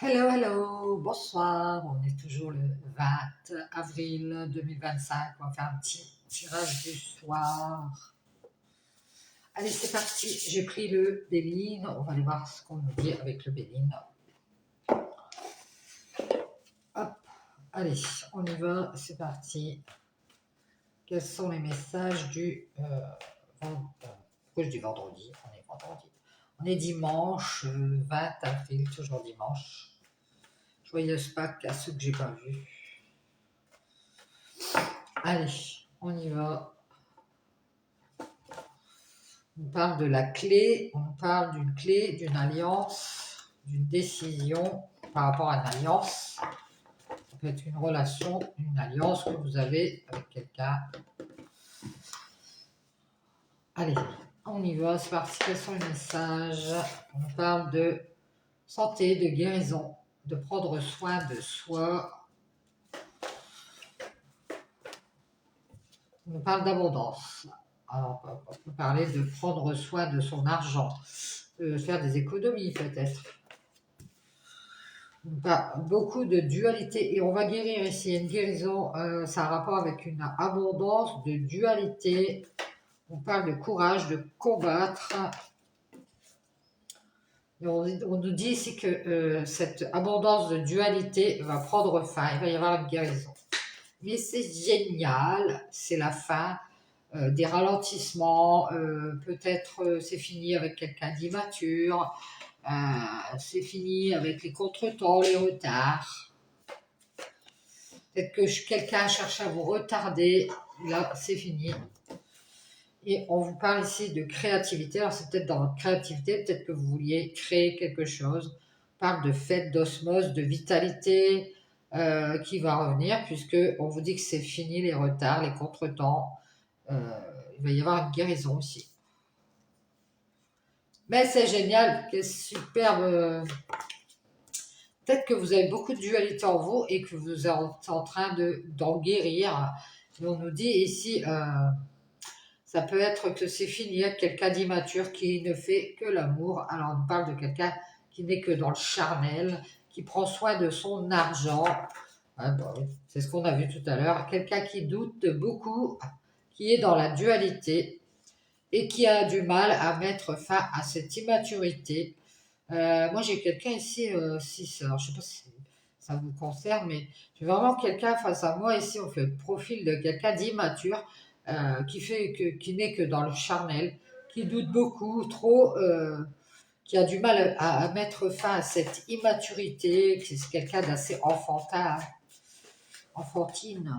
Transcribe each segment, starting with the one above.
Hello, hello, bonsoir. On est toujours le 20 avril 2025. On va faire un petit tirage du soir. Allez, c'est parti. J'ai pris le Béline. On va aller voir ce qu'on nous dit avec le Béline. Hop, allez, on y va. C'est parti. Quels sont les messages du, du vendredi? On est vendredi. On est dimanche 20 avril, toujours dimanche. Joyeuse Pâques à ceux que j'ai pas vus. Allez, on y va. On parle de la clé, on parle d'une clé, d'une alliance, d'une décision par rapport à une alliance. Ça peut être une relation, une alliance que vous avez avec quelqu'un. Allez, on y va, c'est parti. Quels sont les messages? On parle de santé, de guérison, de prendre soin de soi. On parle d'abondance. Alors, on peut parler de prendre soin de son argent, de faire des économies peut-être. Beaucoup de dualité et on va guérir ici. Une guérison, ça a un rapport avec une abondance de dualité. On parle de courage, de combattre. Et on nous dit ici que cette abondance de dualité va prendre fin. Il va y avoir une guérison. Mais c'est génial, c'est la fin. Des ralentissements, peut-être c'est fini avec quelqu'un d'immature, c'est fini avec les contretemps, les retards. Peut-être que quelqu'un cherche à vous retarder, là c'est fini. Et on vous parle ici de créativité, alors c'est peut-être dans votre créativité, peut-être que vous vouliez créer quelque chose. On parle de fête, d'osmose, de vitalité qui va revenir, puisque on vous dit que c'est fini les retards, les contretemps. Il va y avoir une guérison aussi. Mais c'est génial, quelle superbe. Peut-être que vous avez beaucoup de dualité en vous et que vous êtes en train d'en guérir. Et on nous dit ici, ça peut être que c'est fini avec quelqu'un d'immature qui ne fait que l'amour. Alors on parle de quelqu'un qui n'est que dans le charnel, qui prend soin de son argent. C'est ce qu'on a vu tout à l'heure. Quelqu'un qui doute beaucoup, qui est dans la dualité et qui a du mal à mettre fin à cette immaturité. Moi, j'ai quelqu'un ici, 6 alors je sais pas si ça vous concerne, mais j'ai vraiment quelqu'un face à moi ici. On fait le profil de quelqu'un d'immature qui n'est que dans le charnel, qui doute beaucoup, trop, qui a du mal à mettre fin à cette immaturité, qui c'est quelqu'un d'assez enfantin, enfantine.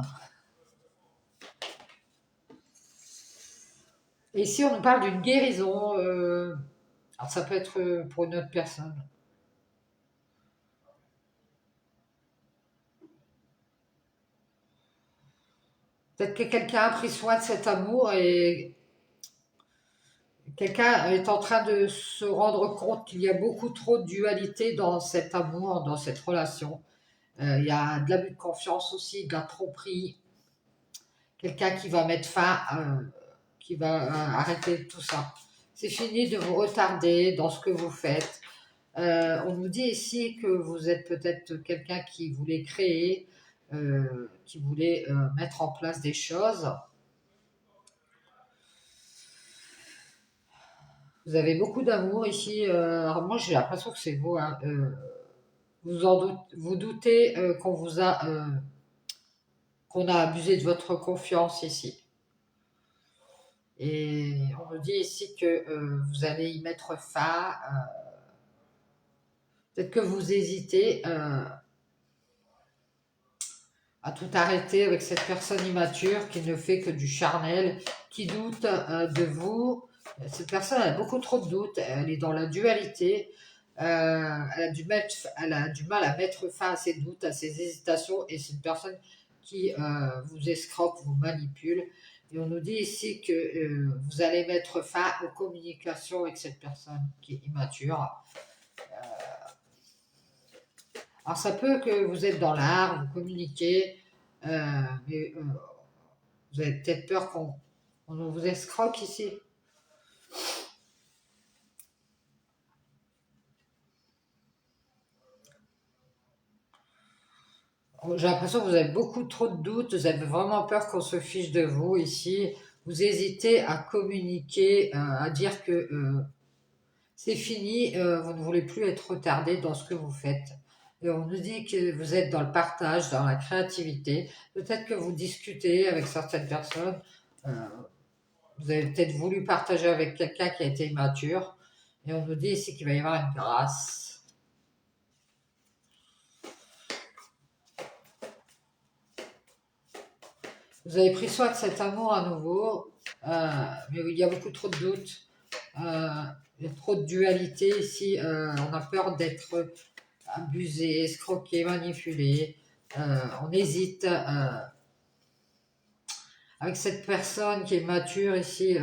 Et ici, on nous parle d'une guérison. Alors, ça peut être pour une autre personne. Peut-être que quelqu'un a pris soin de cet amour et quelqu'un est en train de se rendre compte qu'il y a beaucoup trop de dualité dans cet amour, dans cette relation. Il y a de l'abus de confiance aussi, de la tromperie. Quelqu'un qui va mettre fin, qui va arrêter tout ça. C'est fini de vous retarder dans ce que vous faites. On nous dit ici que vous êtes peut-être quelqu'un qui voulait créer, qui voulait mettre en place des choses. Vous avez beaucoup d'amour ici. Alors moi, j'ai l'impression que c'est vous. Hein. Vous doutez qu'on a abusé de votre confiance ici. Et on nous dit ici que vous allez y mettre fin. Peut-être que vous hésitez à tout arrêter avec cette personne immature qui ne fait que du charnel, qui doute de vous. Cette personne a beaucoup trop de doutes. Elle est dans la dualité. Elle a du mal à mettre fin à ses doutes, à ses hésitations, et c'est une personne qui vous escroque, vous manipule. Et on nous dit ici que vous allez mettre fin aux communications avec cette personne qui est immature. Alors ça peut que vous êtes dans l'art, vous communiquez, mais vous avez peut-être peur qu'on vous escroque ici. J'ai l'impression que vous avez beaucoup trop de doutes, vous avez vraiment peur qu'on se fiche de vous ici. Vous hésitez à communiquer, à dire que c'est fini, vous ne voulez plus être retardé dans ce que vous faites. Et on nous dit que vous êtes dans le partage, dans la créativité. Peut-être que vous discutez avec certaines personnes. euh, vous avez peut-être voulu partager avec quelqu'un qui a été immature. Et on nous dit ici qu'il va y avoir une grâce. Vous avez pris soin de cet amour à nouveau, mais il y a beaucoup trop de doutes. Il y a trop de dualité ici. On a peur d'être abusé, escroqué, manipulé. On hésite avec cette personne qui est mature ici,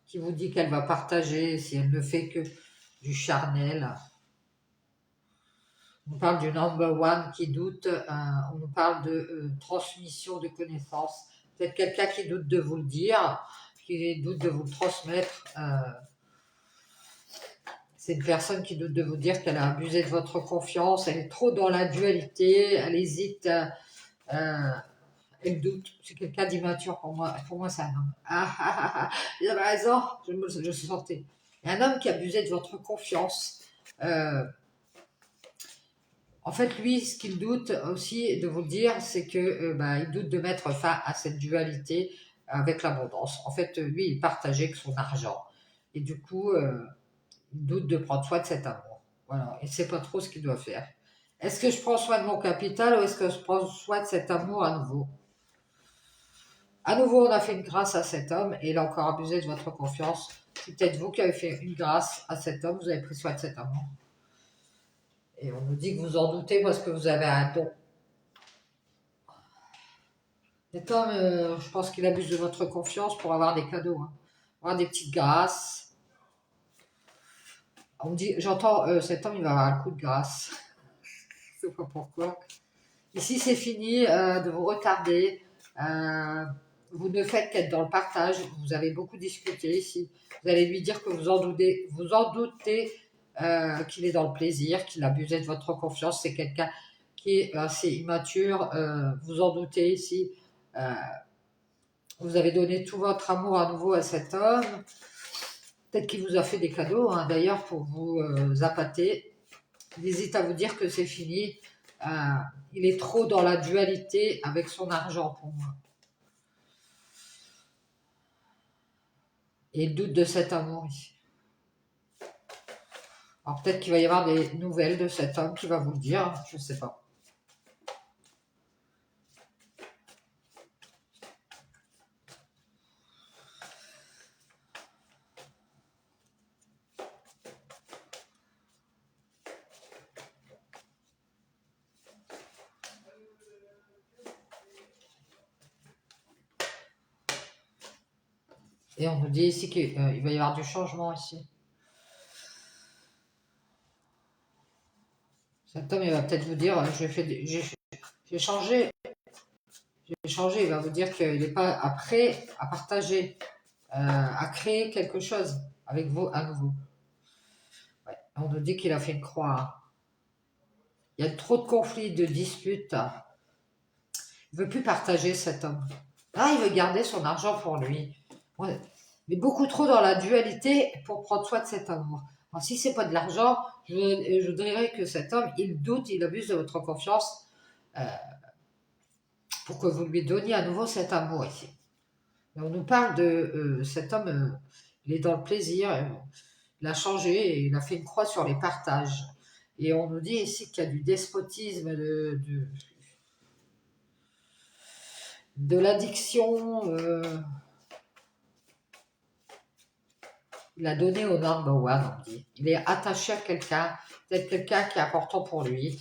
qui vous dit qu'elle va partager, si elle ne fait que du charnel. On nous parle du number one qui doute, on nous parle de transmission de connaissances. Peut-être quelqu'un qui doute de vous le dire, qui doute de vous le transmettre. C'est une personne qui doute de vous dire qu'elle a abusé de votre confiance, elle est trop dans la dualité, elle hésite, elle doute. C'est quelqu'un d'immature pour moi. Pour moi, c'est un homme. Il avait raison, je sentais. Il y a un homme qui abusait de votre confiance. En fait, lui, ce qu'il doute aussi de vous le dire, c'est que il doute de mettre fin à cette dualité avec l'abondance. En fait, lui, il partageait que son argent. Et du coup, il doute de prendre soin de cet amour. Voilà. Il ne sait pas trop ce qu'il doit faire. Est-ce que je prends soin de mon capital ou est-ce que je prends soin de cet amour à nouveau? À nouveau, on a fait une grâce à cet homme et il a encore abusé de votre confiance. C'est peut-être vous qui avez fait une grâce à cet homme, vous avez pris soin de cet amour. Et on nous dit que vous en doutez parce que vous avez un don. Cet homme, je pense qu'il abuse de votre confiance pour avoir des cadeaux, hein. Avoir des petites grâces. On me dit, j'entends, cet homme, il va avoir un coup de grâce. Je ne sais pas pourquoi. Ici, c'est fini de vous retarder. Vous ne faites qu'être dans le partage. Vous avez beaucoup discuté ici. Vous allez lui dire que vous en doutez qu'il est dans le plaisir, qu'il abusait de votre confiance. C'est quelqu'un qui est assez immature. Vous en doutez ici. Euh, vous avez donné tout votre amour à nouveau à cet homme. Peut-être qu'il vous a fait des cadeaux, hein, d'ailleurs, pour vous appâter. Il hésite à vous dire que c'est fini. Euh, il est trop dans la dualité avec son argent pour moi. Et il doute de cet amour ici. Alors peut-être qu'il va y avoir des nouvelles de cet homme qui va vous le dire, je ne sais pas. Et on nous dit ici qu'il va y avoir du changement ici. Cet homme, il va peut-être vous dire, j'ai changé. J'ai changé. Il va vous dire qu'il n'est pas prêt à partager, à créer quelque chose avec vous à nouveau. Ouais. On nous dit qu'il a fait une croix. Il y a trop de conflits, de disputes. Il ne veut plus partager cet homme. Ah, il veut garder son argent pour lui. Ouais. Mais beaucoup trop dans la dualité pour prendre soin de cet amour. Alors, si c'est pas de l'argent, je dirais que cet homme, il doute, il abuse de votre confiance pour que vous lui donniez à nouveau cet amour ici. Et on nous parle de cet homme, il est dans le plaisir, il a changé et il a fait une croix sur les partages. Et on nous dit ici qu'il y a du despotisme, de l'addiction. Il a donné au number one, on dit. Il est attaché à quelqu'un, peut-être quelqu'un qui est important pour lui.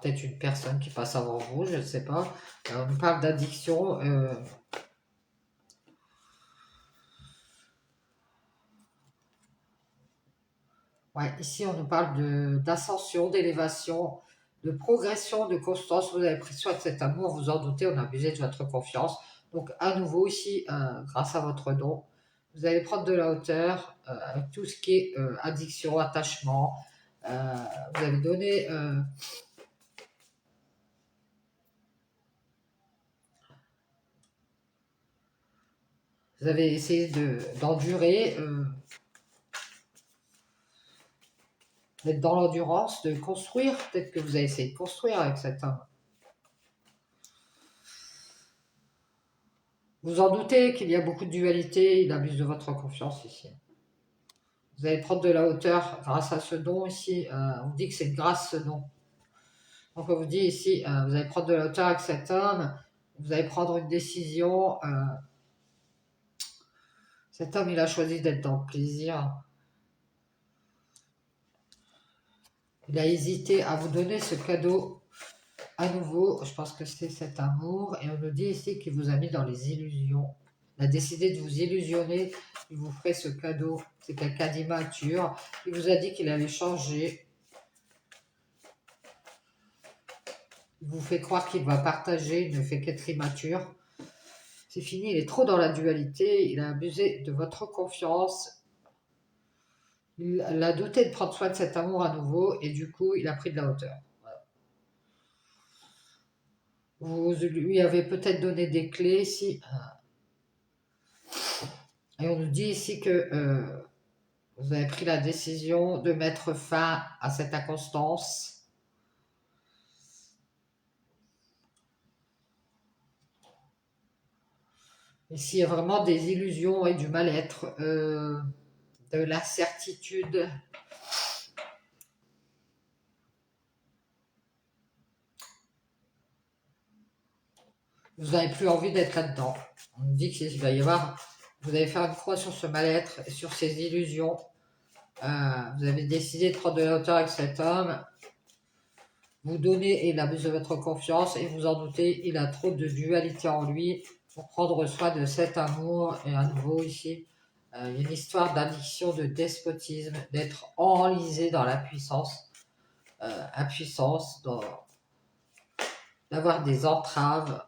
Peut-être une personne qui passe avant vous, je ne sais pas. On nous parle d'addiction. Ouais, ici, on nous parle d'ascension, d'élévation, de progression, de constance. Vous avez pris soin de cet amour, vous en doutez, on a abusé de votre confiance. Donc, à nouveau, ici, grâce à votre don, vous allez prendre de la hauteur avec tout ce qui est addiction, attachement. Vous avez donné... vous avez essayé d'endurer, d'être dans l'endurance, de construire. Peut-être que vous avez essayé de construire avec cet homme. Vous en doutez qu'il y a beaucoup de dualité, il abuse de votre confiance ici. Vous allez prendre de la hauteur grâce à ce don ici. On dit que c'est grâce ce don. Donc on vous dit ici, vous allez prendre de la hauteur avec cet homme, vous allez prendre une décision. Cet homme, il a choisi d'être dans le plaisir. Il a hésité à vous donner ce cadeau à nouveau. Je pense que c'est cet amour. Et on nous dit ici qu'il vous a mis dans les illusions. Il a décidé de vous illusionner. Il vous ferait ce cadeau. C'est quelqu'un d'immature. Il vous a dit qu'il allait changer. Il vous fait croire qu'il va partager. Il ne fait qu'être immature. C'est fini. Il est trop dans la dualité. Il a abusé de votre confiance. Il a douté de prendre soin de cet amour à nouveau. Et du coup, il a pris de la hauteur. Vous lui avez peut-être donné des clés ici. Et on nous dit ici que vous avez pris la décision de mettre fin à cette inconstance. Ici, il y a vraiment des illusions et du mal-être, de l'incertitude. Vous n'avez plus envie d'être là-dedans. On nous dit qu'il va y avoir... Vous allez faire une croix sur ce mal-être et sur ces illusions. Vous avez décidé de prendre de la hauteur avec cet homme. Vous donnez et il abuse de votre confiance et vous en doutez, il a trop de dualité en lui pour prendre soin de cet amour. Et à nouveau ici, il y a une histoire d'addiction, de despotisme, d'être enlisé dans la puissance, impuissance, d'avoir des entraves.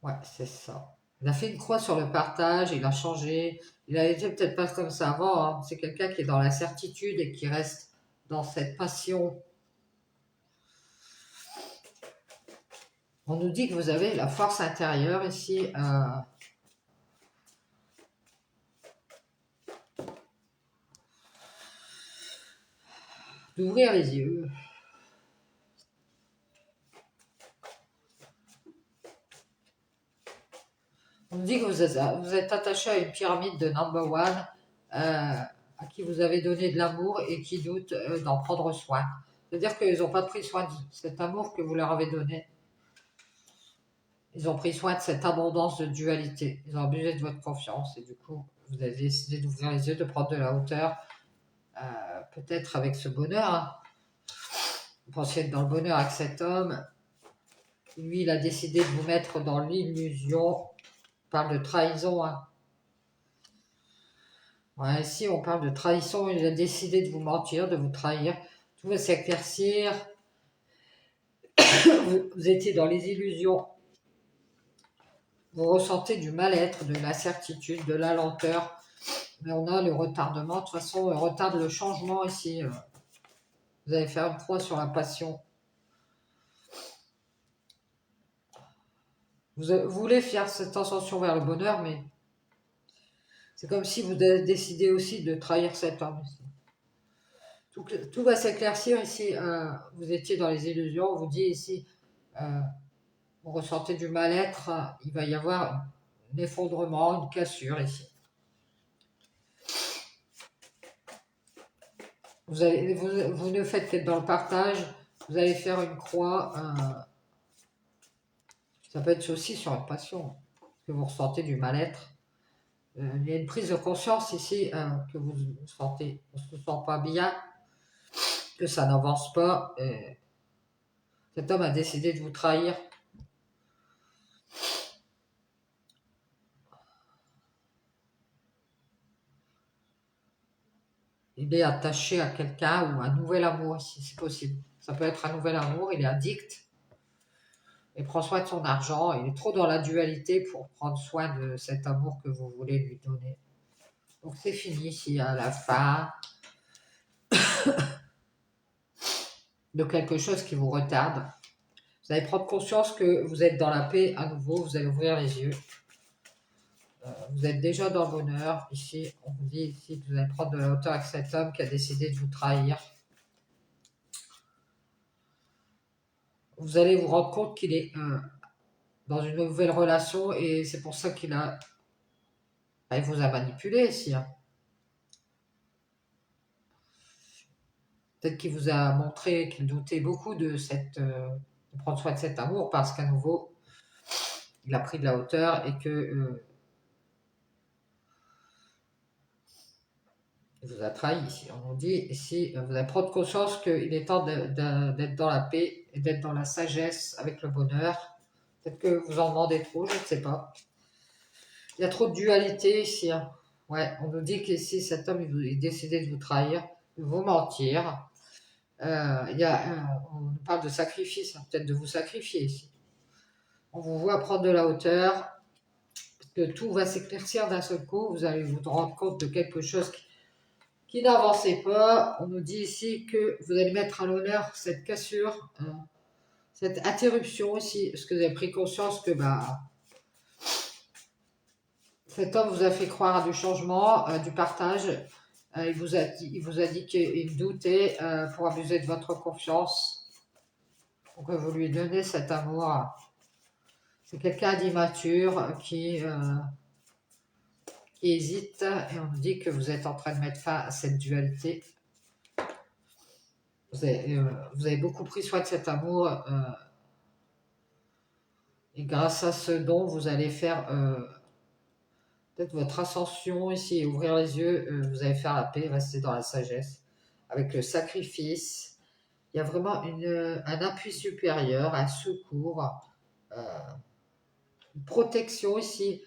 Ouais, c'est ça. Il a fait une croix sur le partage, il a changé. Il a été peut-être pas comme ça avant, hein. C'est quelqu'un qui est dans l'incertitude et qui reste dans cette passion. On nous dit que vous avez la force intérieure ici. D'ouvrir les yeux. On nous dit que vous êtes attaché à une pyramide de number one, à qui vous avez donné de l'amour et qui doute d'en prendre soin. C'est-à-dire qu'ils n'ont pas pris soin de cet amour que vous leur avez donné. Ils ont pris soin de cette abondance de dualité. Ils ont abusé de votre confiance et du coup, vous avez décidé d'ouvrir les yeux, de prendre de la hauteur, peut-être avec ce bonheur. Hein. Vous pensiez être dans le bonheur avec cet homme. Lui, il a décidé de vous mettre dans l'illusion. On parle de trahison. Hein. Ouais, ici, on parle de trahison. Il a décidé de vous mentir, de vous trahir. Tout va s'éclaircir. Vous étiez dans les illusions. Vous ressentez du mal-être, de l'incertitude, de la lenteur. Mais on a le retardement. De toute façon, on retarde le changement ici. Vous allez faire une croix sur la passion. Vous voulez faire cette ascension vers le bonheur, mais c'est comme si vous décidez aussi de trahir cet homme. Tout va s'éclaircir ici. Vous étiez dans les illusions. On vous dit ici, vous ressentez du mal-être. Il va y avoir un effondrement, une cassure ici. Vous ne faites qu'être dans le partage. Vous allez faire une croix. Ça peut être aussi sur une passion, que vous ressentez du mal-être. Il y a une prise de conscience ici que vous sentez, on ne se sent pas bien, que ça n'avance pas. Cet homme a décidé de vous trahir. Il est attaché à quelqu'un ou à un nouvel amour ici, c'est possible. Ça peut être un nouvel amour, il est addict. et prend soin de son argent. Il est trop dans la dualité pour prendre soin de cet amour que vous voulez lui donner. Donc c'est fini ici à la fin de quelque chose qui vous retarde. Vous allez prendre conscience que vous êtes dans la paix à nouveau, vous allez ouvrir les yeux. Vous êtes déjà dans le bonheur. Ici, on vous dit ici que vous allez prendre de la hauteur avec cet homme qui a décidé de vous trahir. Vous allez vous rendre compte qu'il est dans une nouvelle relation et c'est pour ça qu'il il vous a manipulé ici. Hein. Peut-être qu'il vous a montré qu'il doutait beaucoup de prendre soin de cet amour parce qu'à nouveau, il a pris de la hauteur et que il vous a trahi ici. On nous dit ici, vous allez prendre conscience qu'il est temps d'être dans la paix et d'être dans la sagesse avec le bonheur. Peut-être que vous en demandez trop, je ne sais pas. Il y a trop de dualité ici. Hein. Ouais, on nous dit qu'ici, cet homme, il décidé de vous trahir, de vous mentir. On nous parle de sacrifice, hein, peut-être de vous sacrifier ici. On vous voit prendre de la hauteur, parce que tout va s'éclaircir d'un seul coup. Vous allez vous rendre compte de quelque chose qui n'avançait pas. On nous dit ici que vous allez mettre à l'honneur cette cassure, cette interruption ici, parce que vous avez pris conscience que cet homme vous a fait croire à du changement, du partage. Il vous a dit qu'il doutait pour abuser de votre confiance, pour que vous lui donnez cet amour. C'est quelqu'un d'immature qui hésite et on nous dit que vous êtes en train de mettre fin à cette dualité. Vous avez beaucoup pris soin de cet amour et grâce à ce don, vous allez faire peut-être votre ascension ici et ouvrir les yeux. Vous allez faire la paix, rester dans la sagesse avec le sacrifice. Il y a vraiment un appui supérieur, un secours, une protection ici.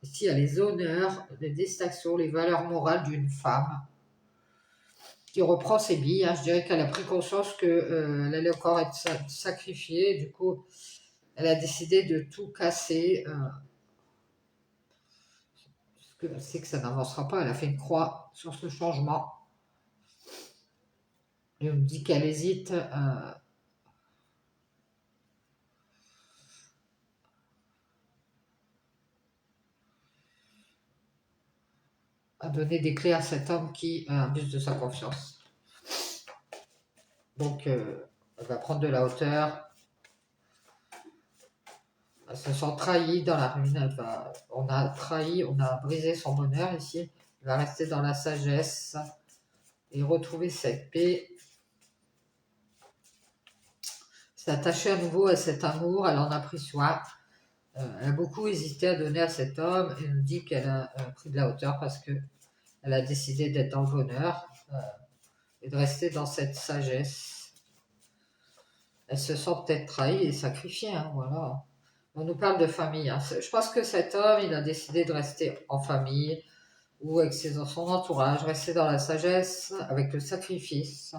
Ici, il y a les honneurs, les distinctions, les valeurs morales d'une femme qui reprend ses billes. Hein. Je dirais qu'elle a pris conscience qu'elle allait encore être sacrifiée. Du coup, elle a décidé de tout casser. Parce qu'elle sait que ça n'avancera pas. Elle a fait une croix sur ce changement. Et on me dit qu'elle hésite. À donner des clés à cet homme qui abuse de sa confiance. Donc, elle va prendre de la hauteur. Elle se sent trahie dans la ruine. On a trahi, on a brisé son bonheur ici. Elle va rester dans la sagesse et retrouver cette paix. S'attacher à nouveau à cet amour. Elle en a pris soin. Elle a beaucoup hésité à donner à cet homme. Elle nous dit qu'elle a pris de la hauteur parce que elle a décidé d'être dans le bonheur et de rester dans cette sagesse. Elle se sent peut-être trahie et sacrifiée, hein, voilà. On nous parle de famille. Hein. Je pense que cet homme, il a décidé de rester en famille ou avec son entourage, rester dans la sagesse, avec le sacrifice.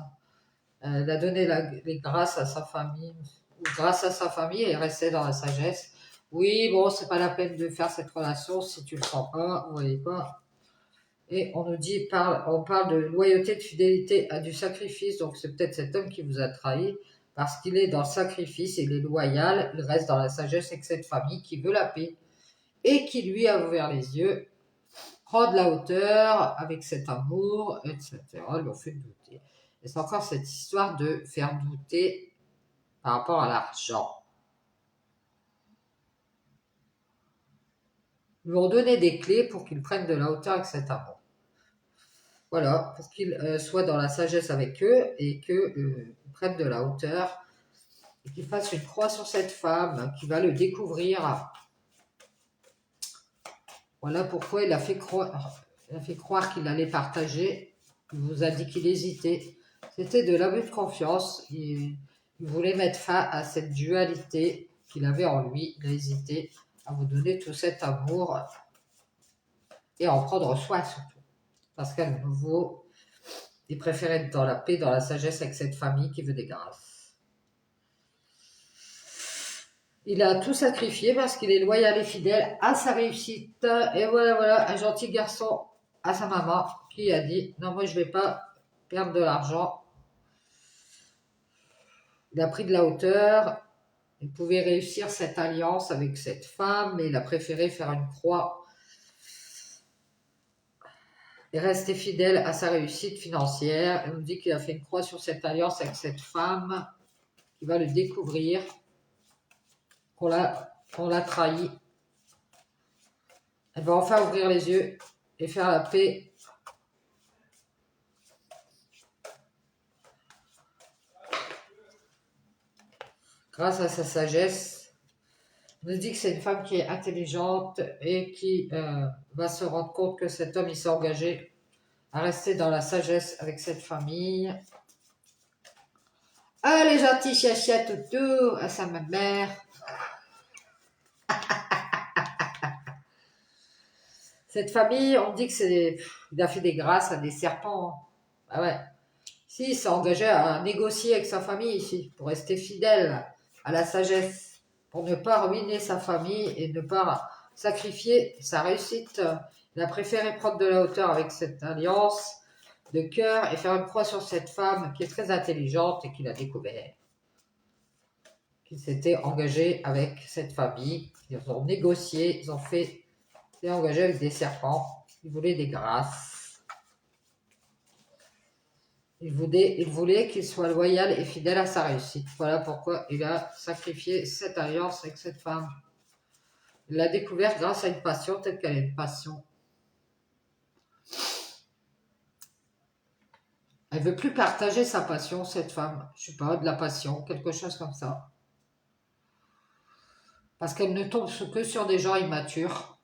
Il a donné les grâces à sa famille, ou grâce à sa famille, et resté dans la sagesse. Oui, bon, c'est pas la peine de faire cette relation si tu le sens pas, vous voyez pas. Et on nous dit, on parle de loyauté, de fidélité, à du sacrifice. Donc c'est peut-être cet homme qui vous a trahi parce qu'il est dans le sacrifice, il est loyal, il reste dans la sagesse avec cette famille qui veut la paix et qui lui a ouvert les yeux, prend de la hauteur avec cet amour, etc. Ils l'ont fait douter. Et c'est encore cette histoire de faire douter par rapport à l'argent. Ils lui ont donné des clés pour qu'ils prennent de la hauteur avec cet amour. Voilà, pour qu'ils soient dans la sagesse avec eux et qu'ils prennent de la hauteur et qu'ils fassent une croix sur cette femme qui va le découvrir. Voilà pourquoi il a fait croire qu'il allait partager. Il vous a dit qu'il hésitait. C'était de l'abus de confiance. Il voulait mettre fin à cette dualité qu'il avait en lui. Il a hésité à vous donner tout cet amour et à en prendre soin surtout. Parce qu'à nouveau, il préfère être dans la paix, dans la sagesse avec cette famille qui veut des grâces. Il a tout sacrifié parce qu'il est loyal et fidèle à sa réussite. Et voilà, voilà, un gentil garçon à sa maman qui a dit non, moi je vais pas perdre de l'argent. Il a pris de la hauteur. Il pouvait réussir cette alliance avec cette femme, mais il a préféré faire une croix et rester fidèle à sa réussite financière. Il nous dit qu'il a fait une croix sur cette alliance avec cette femme qui va le découvrir, qu'on l'a trahi. Elle va enfin ouvrir les yeux et faire la paix. Grâce à sa sagesse, on nous dit que c'est une femme qui est intelligente et qui va se rendre compte que cet homme il s'est engagé à rester dans la sagesse avec cette famille. Ah, les gentils chiachia toutou à sa mère. Cette famille, on dit que il a fait des grâces à des serpents. Ah ouais. Si, il s'est engagé à négocier avec sa famille ici, pour rester fidèle à la sagesse, pour ne pas ruiner sa famille et ne pas sacrifier sa réussite. Il a préféré prendre de la hauteur avec cette alliance de cœur et faire une croix sur cette femme qui est très intelligente et qu'il a découvert. Qu'il s'était engagé avec cette famille. Ils ont négocié, ils ont fait, s'est engagé avec des serpents. Ils voulaient des grâces. Il voulait qu'il soit loyal et fidèle à sa réussite. Voilà pourquoi il a sacrifié cette alliance avec cette femme. Il l'a découverte grâce à une passion telle qu'elle est une passion. Elle veut plus partager sa passion, cette femme. Je sais pas, de la passion, quelque chose comme ça. Parce qu'elle ne tombe que sur des gens immatures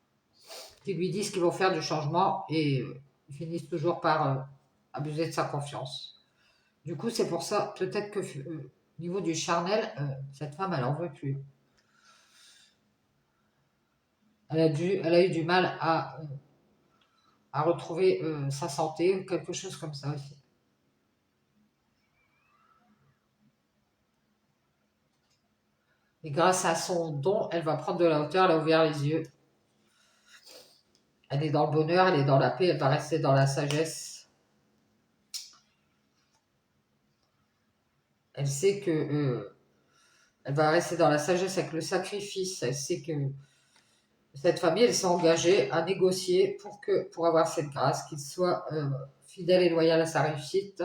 qui lui disent qu'ils vont faire du changement et ils finissent toujours par abuser de sa confiance. Du coup, c'est pour ça, peut-être que au niveau du charnel, cette femme, elle en veut plus. Elle a eu du mal à retrouver sa santé ou quelque chose comme ça aussi. Et grâce à son don, elle va prendre de la hauteur, elle a ouvert les yeux. Elle est dans le bonheur, elle est dans la paix, elle va rester dans la sagesse. Elle sait que elle va rester dans la sagesse avec le sacrifice. Elle sait que cette famille, elle s'est engagée à négocier pour avoir cette grâce, qu'il soit fidèle et loyal à sa réussite.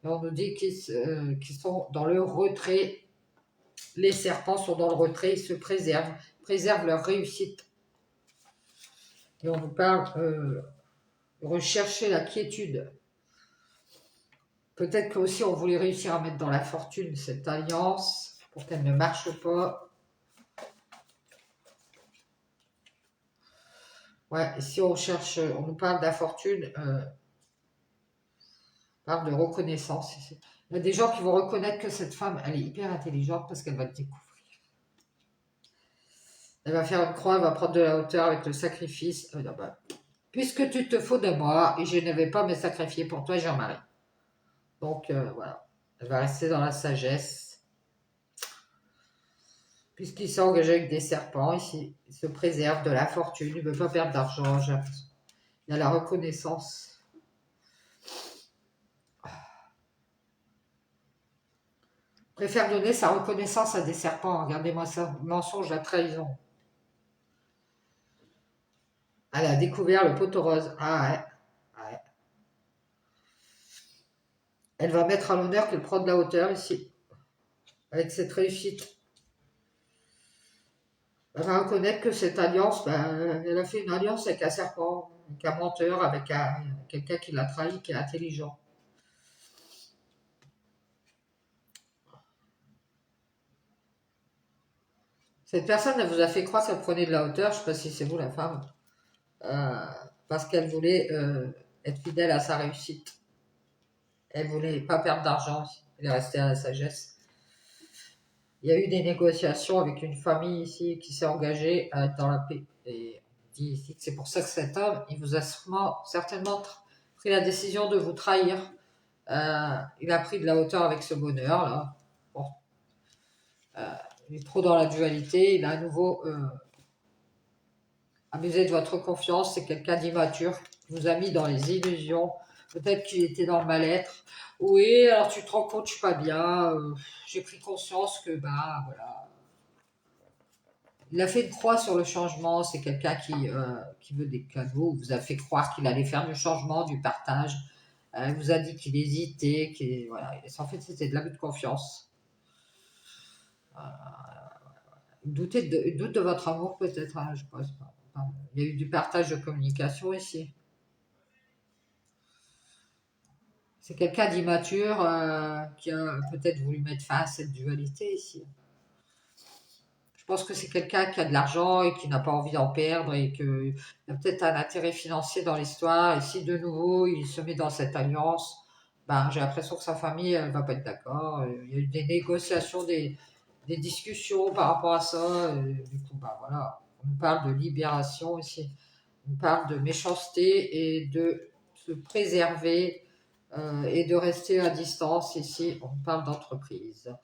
Et on nous dit qu'ils sont dans le retrait. Les serpents sont dans le retrait, ils se préservent leur réussite. Et on nous parle de rechercher la quiétude. Peut-être que aussi on voulait réussir à mettre dans la fortune cette alliance pour qu'elle ne marche pas. Ouais, si on cherche, on nous parle de la fortune, on parle de reconnaissance. Il y a des gens qui vont reconnaître que cette femme, elle est hyper intelligente parce qu'elle va le découvrir. Elle va faire une croix, elle va prendre de la hauteur avec le sacrifice. Puisque tu te fous de moi et je ne vais pas me sacrifier pour toi, Jean-Marie. Donc voilà, elle va rester dans la sagesse. Puisqu'il s'est engagé avec des serpents, il se préserve de la fortune, il ne veut pas perdre d'argent. Il y a la reconnaissance. Il préfère donner sa reconnaissance à des serpents. Regardez-moi ça, mensonge, la trahison. Elle a découvert le poteau rose. Ah ouais. Elle va mettre à l'honneur qu'elle prend de la hauteur ici, avec cette réussite. Elle va reconnaître que cette alliance, elle a fait une alliance avec un serpent, avec un menteur, avec quelqu'un qui l'a trahi, qui est intelligent. Cette personne, elle vous a fait croire qu'elle prenait de la hauteur, je ne sais pas si c'est vous la femme, parce qu'elle voulait être fidèle à sa réussite. Elle voulait pas perdre d'argent, elle est restée à la sagesse. Il y a eu des négociations avec une famille ici qui s'est engagée à être dans la paix. Et on dit ici que c'est pour ça que cet homme, il vous a certainement pris la décision de vous trahir. Il a pris de la hauteur avec ce bonheur là. Bon. il est trop dans la dualité, il a à nouveau abusé de votre confiance, c'est quelqu'un d'immature, qui vous a mis dans les illusions, peut-être qu'il était dans le mal-être. Oui, alors tu te rends compte, je suis pas bien, j'ai pris conscience que, bah, voilà. Il a fait une croix sur le changement, c'est quelqu'un qui veut des cadeaux, vous a fait croire qu'il allait faire du changement, du partage, il vous a dit qu'il hésitait, voilà, en fait c'était de l'abus de confiance. Il doute de votre amour peut-être, hein, je pense pas. Il y a eu du partage de communication ici. C'est quelqu'un d'immature qui a peut-être voulu mettre fin à cette dualité ici. Je pense que c'est quelqu'un qui a de l'argent et qui n'a pas envie d'en perdre et qu'il a peut-être un intérêt financier dans l'histoire. Et si de nouveau il se met dans cette alliance, ben, j'ai l'impression que sa famille ne va pas être d'accord. Il y a eu des négociations, des discussions par rapport à ça. Du coup, ben, voilà, on nous parle de libération ici. On parle de méchanceté et de se préserver et de rester à distance ici. On parle d'entreprise.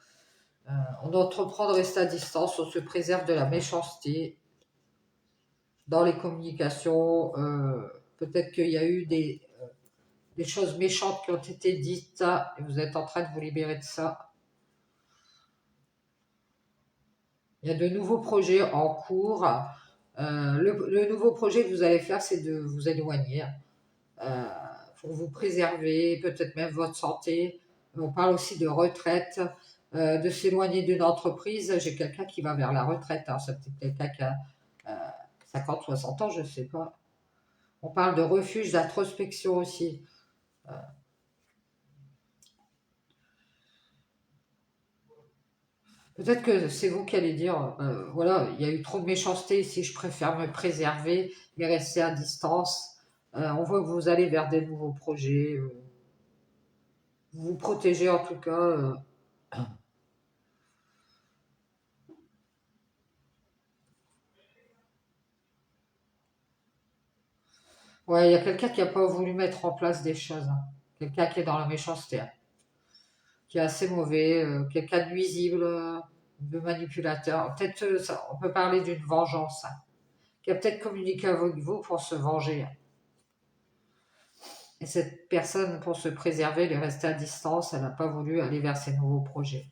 On entreprend de rester à distance, on se préserve de la méchanceté dans les communications. Peut-être qu'il y a eu des choses méchantes qui ont été dites et vous êtes en train de vous libérer de ça. Il y a de nouveaux projets en cours. Le nouveau projet que vous allez faire, c'est de vous éloigner pour vous préserver, peut-être même votre santé. On parle aussi de retraite, de s'éloigner d'une entreprise. J'ai quelqu'un qui va vers la retraite. Alors, c'est peut-être quelqu'un qui a 50, 60 ans, je ne sais pas. On parle de refuge, d'introspection aussi. Peut-être que c'est vous qui allez dire, voilà, il y a eu trop de méchanceté ici, je préfère me préserver et rester à distance. On voit que vous allez vers des nouveaux projets. Vous vous protégez en tout cas. Ouais, il y a quelqu'un qui n'a pas voulu mettre en place des choses, hein. Quelqu'un qui est dans la méchanceté, hein. Qui est assez mauvais, quelqu'un de nuisible, de manipulateur. Peut-être on peut parler d'une vengeance, hein, qui a peut-être communiqué avec vous pour se venger, hein. Et cette personne, pour se préserver, elle est restée à distance, elle n'a pas voulu aller vers ses nouveaux projets.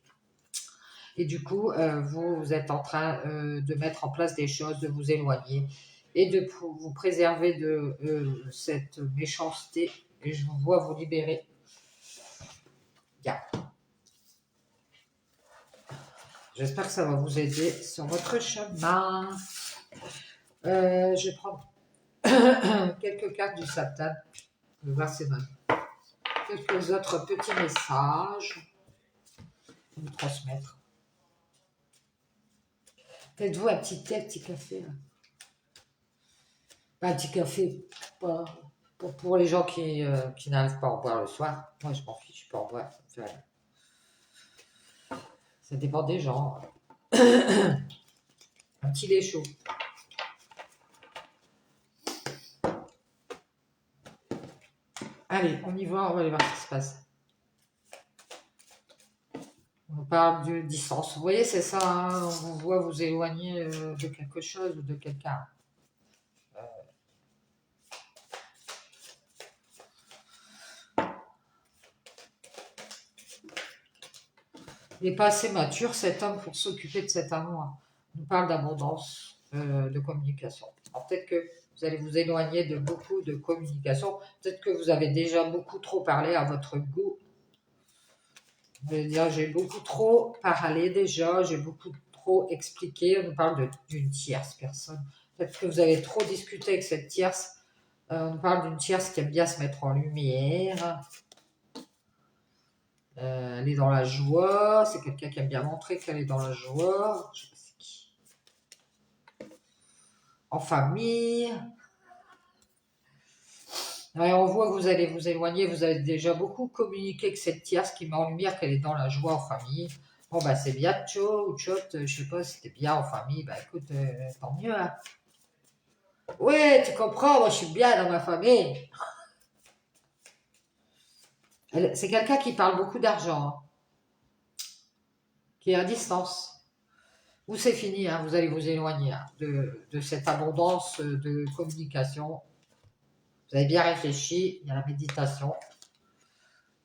Et du coup, vous êtes en train de mettre en place des choses, de vous éloigner et de vous préserver de cette méchanceté. Et je vous vois vous libérer. Bien. J'espère que ça va vous aider sur votre chemin. Je vais prendre quelques cartes du Satan. Je vais voir c'est mal. Quelques autres petits messages à vous transmettre. Faites-vous un petit thé, un petit café, là. Un petit café, pas, pour les gens qui n'arrivent pas à en boire le soir. Moi, je m'en fiche, je peux en boire. Ça dépend des gens. Un petit lait chaud. Allez, on y va, on va aller voir ce qui se passe. On parle de distance. Vous voyez, c'est ça, hein, on vous voit vous éloigner de quelque chose ou de quelqu'un. Il n'est pas assez mature, cet homme, pour s'occuper de cet amour. On parle d'abondance, de communication. Alors, peut-être que vous allez vous éloigner de beaucoup de communication. Peut-être que vous avez déjà beaucoup trop parlé à votre goût. Vous allez dire, j'ai beaucoup trop parlé déjà, j'ai beaucoup trop expliqué. On nous parle d'une tierce personne. Peut-être que vous avez trop discuté avec cette tierce. On nous parle d'une tierce qui aime bien se mettre en lumière. Elle est dans la joie. C'est quelqu'un qui aime bien montrer qu'elle est dans la joie. Je sais pas c'est qui. En famille. Ouais, on voit que vous allez vous éloigner. Vous avez déjà beaucoup communiqué avec cette tierce qui met en lumière qu'elle est dans la joie en famille. Bon, bah, c'est bien, Tcho ou Tchot. Je sais pas si c'était bien en famille. Bah, écoute, tant mieux, hein. Ouais, tu comprends. Moi, je suis bien dans ma famille. C'est quelqu'un qui parle beaucoup d'argent, hein, qui est à distance. ou c'est fini, hein, vous allez vous éloigner hein, de cette abondance de communication. Vous avez bien réfléchi, il y a la méditation.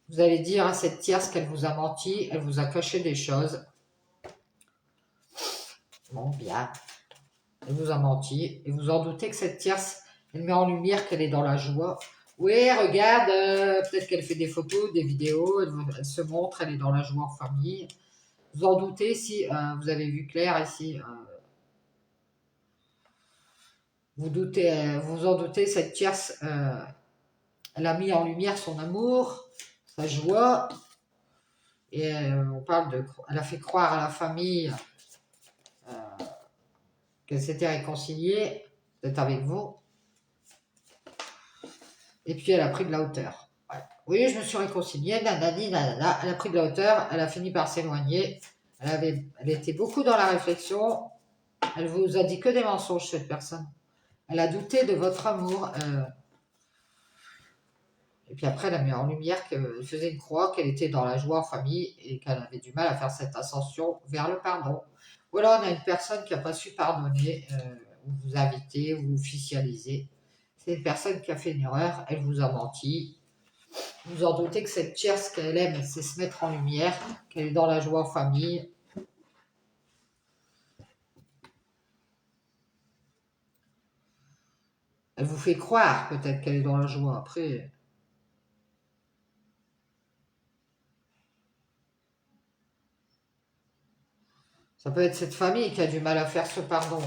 Vous allez dire à cette tierce qu'elle vous a menti, elle vous a caché des choses. Bon, bien. Elle vous a menti. Et vous en doutez que cette tierce, elle met en lumière qu'elle est dans la joie. Oui, regarde, peut-être qu'elle fait des photos, des vidéos, elle se montre, elle est dans la joie en famille. Vous en doutez si vous avez vu clair ici. Vous en doutez, cette tierce, elle a mis en lumière son amour, sa joie. Et on parle elle a fait croire à la famille qu'elle s'était réconciliée, peut-être avec vous. Et puis elle a pris de la hauteur. Ouais. Oui, je me suis réconciliée, nanani, nanana. Elle a pris de la hauteur, elle a fini par s'éloigner. Elle était beaucoup dans la réflexion. Elle vous a dit que des mensonges, cette personne. Elle a douté de votre amour. Et puis après, elle a mis en lumière qu'elle faisait une croix, qu'elle était dans la joie en famille et qu'elle avait du mal à faire cette ascension vers le pardon. Ou alors, on a une personne qui n'a pas su pardonner, vous invitez, vous officialisez. C'est une personne qui a fait une erreur, elle vous a menti. Vous en doutez que cette tierce qu'elle aime, c'est se mettre en lumière, qu'elle est dans la joie en famille. Elle vous fait croire peut-être qu'elle est dans la joie. Après, ça peut être cette famille qui a du mal à faire ce pardon.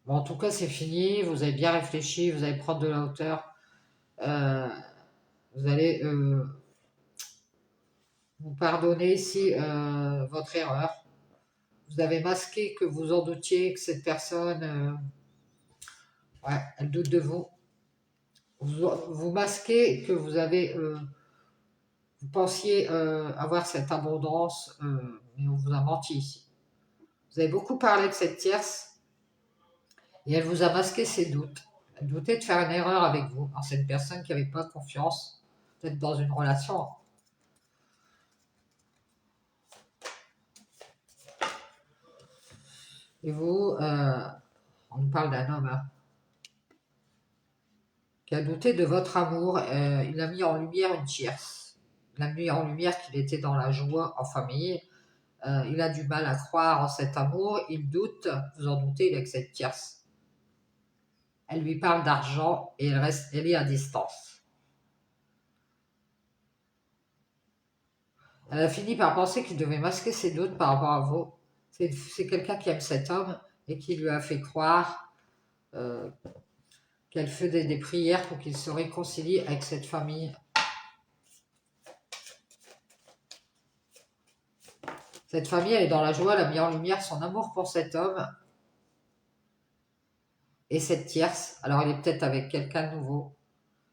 Bon, en tout cas, c'est fini. Vous avez bien réfléchi, vous allez prendre de la hauteur. Euh, vous allez vous pardonner si votre erreur. Vous avez masqué que vous en doutiez, que cette personne, ouais, elle doute de vous. Vous masquez que vous avez, vous pensiez avoir cette abondance, mais on vous a menti ici. Vous avez beaucoup parlé de cette tierce et elle vous a masqué ses doutes. Elle doutait de faire une erreur avec vous. Alors, c'est une personne qui n'avait pas confiance, peut-être dans une relation. Et vous, on nous parle d'un homme hein, qui a douté de votre amour. Il a mis en lumière une tierce. Il a mis en lumière qu'il était dans la joie en famille. Il a du mal à croire en cet amour. Il doute, vous en doutez, il est avec cette tierce. Elle lui parle d'argent et elle est à distance. Elle a fini par penser qu'il devait masquer ses doutes par rapport à vous. C'est quelqu'un qui aime cet homme et qui lui a fait croire qu'elle faisait des prières pour qu'il se réconcilie avec cette famille. Cette famille, elle est dans la joie, elle a mis en lumière son amour pour cet homme et cette tierce. Alors, elle est peut-être avec quelqu'un de nouveau.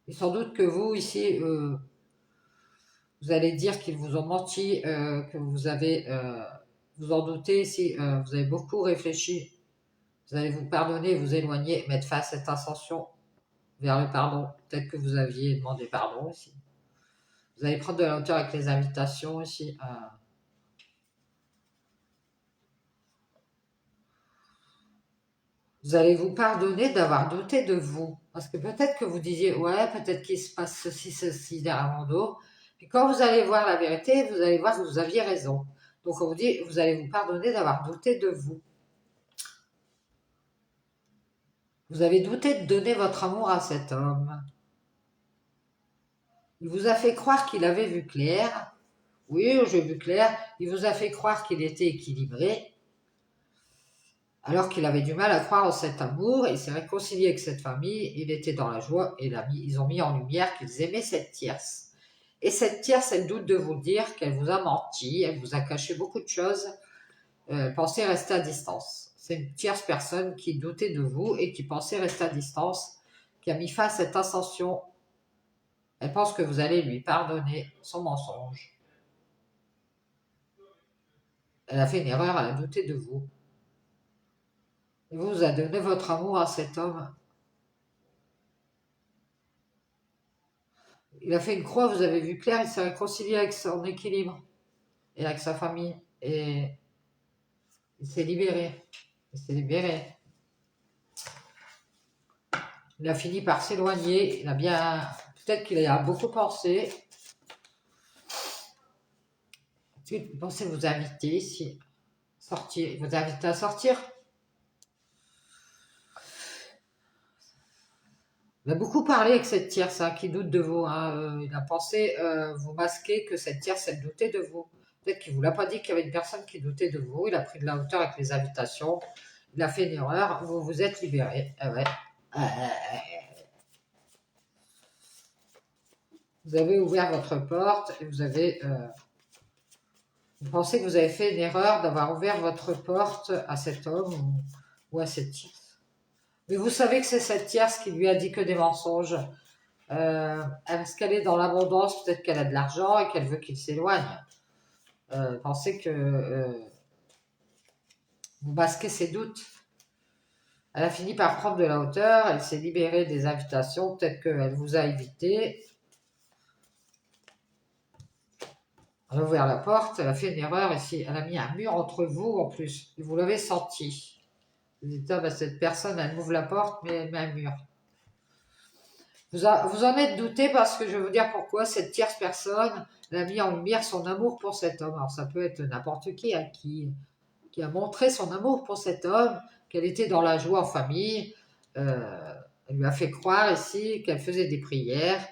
Et sans doute que vous, ici, vous allez dire qu'ils vous ont menti, que vous avez, vous en doutez si vous avez beaucoup réfléchi. Vous allez vous pardonner, vous éloigner, mettre fin à cette ascension vers le pardon. Peut-être que vous aviez demandé pardon ici. Vous allez prendre de la hauteur avec les invitations ici. Vous allez vous pardonner d'avoir douté de vous. Parce que peut-être que vous disiez, ouais, peut-être qu'il se passe ceci derrière mon dos. Puis quand vous allez voir la vérité, vous allez voir que vous aviez raison. Donc on vous dit, vous allez vous pardonner d'avoir douté de vous. Vous avez douté de donner votre amour à cet homme. Il vous a fait croire qu'il avait vu clair. Oui, j'ai vu clair. Il vous a fait croire qu'il était équilibré. Alors qu'il avait du mal à croire en cet amour, il s'est réconcilié avec cette famille, il était dans la joie et ils ont mis en lumière qu'ils aimaient cette tierce. Et cette tierce, elle doute de vous le dire qu'elle vous a menti, elle vous a caché beaucoup de choses, pensait rester à distance. C'est une tierce personne qui doutait de vous et qui pensait rester à distance, qui a mis fin à cette ascension. Elle pense que vous allez lui pardonner son mensonge. Elle a fait une erreur, elle a douté de vous. Et vous avez donné votre amour à cet homme. Il a fait une croix, vous avez vu clair, il s'est réconcilié avec son équilibre et avec sa famille. Et il s'est libéré. Il s'est libéré. Il a fini par s'éloigner. Il a bien. Peut-être qu'il a beaucoup pensé. Vous pensez vous inviter ici. Sortir. Il vous invite à sortir. Il a beaucoup parlé avec cette tierce hein, qui doute de vous. Hein. Il a pensé vous masquer que cette tierce, elle doutait de vous. Peut-être qu'il ne vous l'a pas dit qu'il y avait une personne qui doutait de vous. Il a pris de la hauteur avec les invitations. Il a fait une erreur. Vous vous êtes libéré. Ah ouais. Vous avez ouvert votre porte et vous avez... vous pensez que vous avez fait une erreur d'avoir ouvert votre porte à cet homme ou à cette tierce. Mais vous savez que c'est cette tierce qui lui a dit que des mensonges. Est-ce qu'elle est dans l'abondance? Peut-être qu'elle a de l'argent et qu'elle veut qu'il s'éloigne. Pensez que vous masquez ses doutes. Elle a fini par prendre de la hauteur, elle s'est libérée des invitations, peut-être qu'elle vous a évité. Elle a ouvert la porte, elle a fait une erreur ici, elle a mis un mur entre vous en plus, et vous l'avez senti. Vous dites, ah, bah, cette personne, elle m'ouvre la porte, mais elle met un mur. Vous en êtes douté parce que je vais vous dire pourquoi cette tierce personne elle a mis en lumière son amour pour cet homme. Alors ça peut être n'importe qui, hein, qui a montré son amour pour cet homme, qu'elle était dans la joie en famille. Elle lui a fait croire ici qu'elle faisait des prières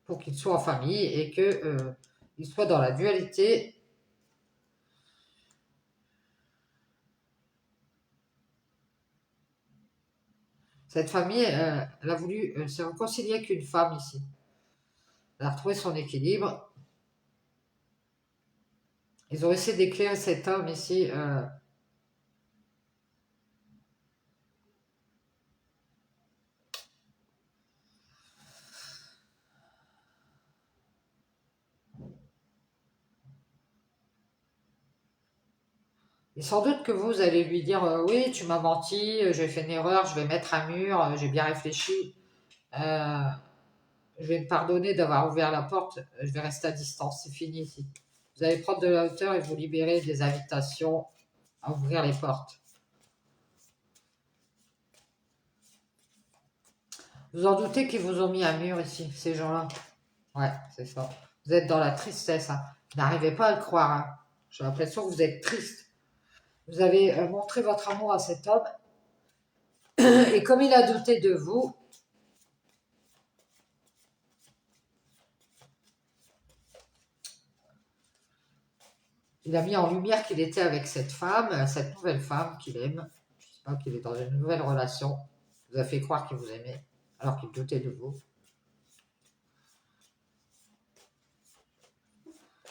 pour qu'il soit en famille et qu'il soit dans la dualité. Cette famille, elle a voulu se réconcilier avec une femme ici. Elle a retrouvé son équilibre. Ils ont essayé d'éclairer cet homme ici. Et sans doute que vous allez lui dire oui, tu m'as menti, j'ai fait une erreur, je vais mettre un mur, j'ai bien réfléchi. Je vais me pardonner d'avoir ouvert la porte, je vais rester à distance, c'est fini ici. Vous allez prendre de la hauteur et vous libérer des invitations à ouvrir les portes. Vous en doutez qu'ils vous ont mis un mur ici, ces gens-là? Ouais, c'est ça. Vous êtes dans la tristesse. Hein. Vous n'arrivez pas à le croire. Hein. J'ai l'impression que vous êtes triste. Vous avez montré votre amour à cet homme. Et comme il a douté de vous, il a mis en lumière qu'il était avec cette femme, cette nouvelle femme qu'il aime. Je ne sais pas, qu'il est dans une nouvelle relation. Il vous a fait croire qu'il vous aimait, alors qu'il doutait de vous.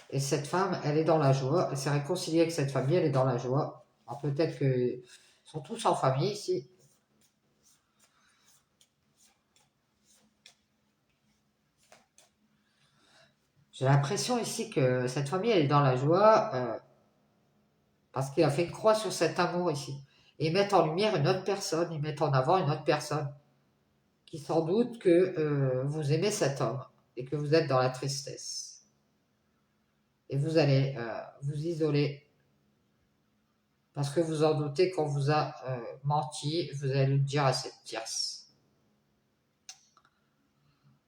Et cette femme, elle est dans la joie. Elle s'est réconciliée avec cette famille, elle est dans la joie. Alors peut-être qu'ils sont tous en famille ici. J'ai l'impression ici que cette famille, elle est dans la joie parce qu'il a fait une croix sur cet amour ici. Et ils mettent en lumière une autre personne, ils mettent en avant une autre personne qui sans doute que vous aimez cet homme et que vous êtes dans la tristesse. Et vous allez vous isoler parce que vous en doutez qu'on vous a menti, vous allez le dire à cette tierce.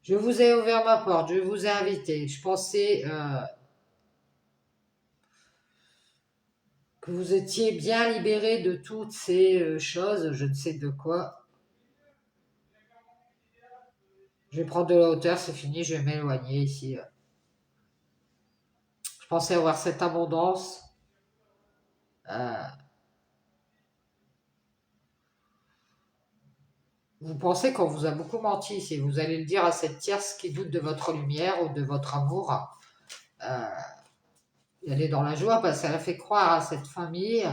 Je vous ai ouvert ma porte, je vous ai invité. Je pensais que vous étiez bien libéré de toutes ces choses, je ne sais de quoi. Je vais prendre de la hauteur, c'est fini, je vais m'éloigner ici. Je pensais avoir cette abondance. Vous pensez qu'on vous a beaucoup menti ici. Vous allez le dire à cette tierce qui doute de votre lumière ou de votre amour. Elle est dans la joie parce qu'elle a fait croire à cette famille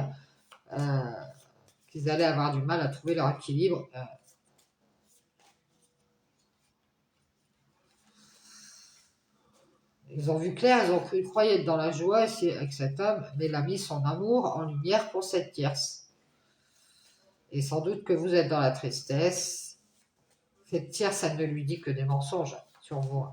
qu'ils allaient avoir du mal à trouver leur équilibre. Ils ont vu clair, ils ont cru croire être dans la joie avec cet homme, mais il a mis son amour en lumière pour cette tierce. Et sans doute que vous êtes dans la tristesse. Cette tierce, elle ne lui dit que des mensonges sur vous.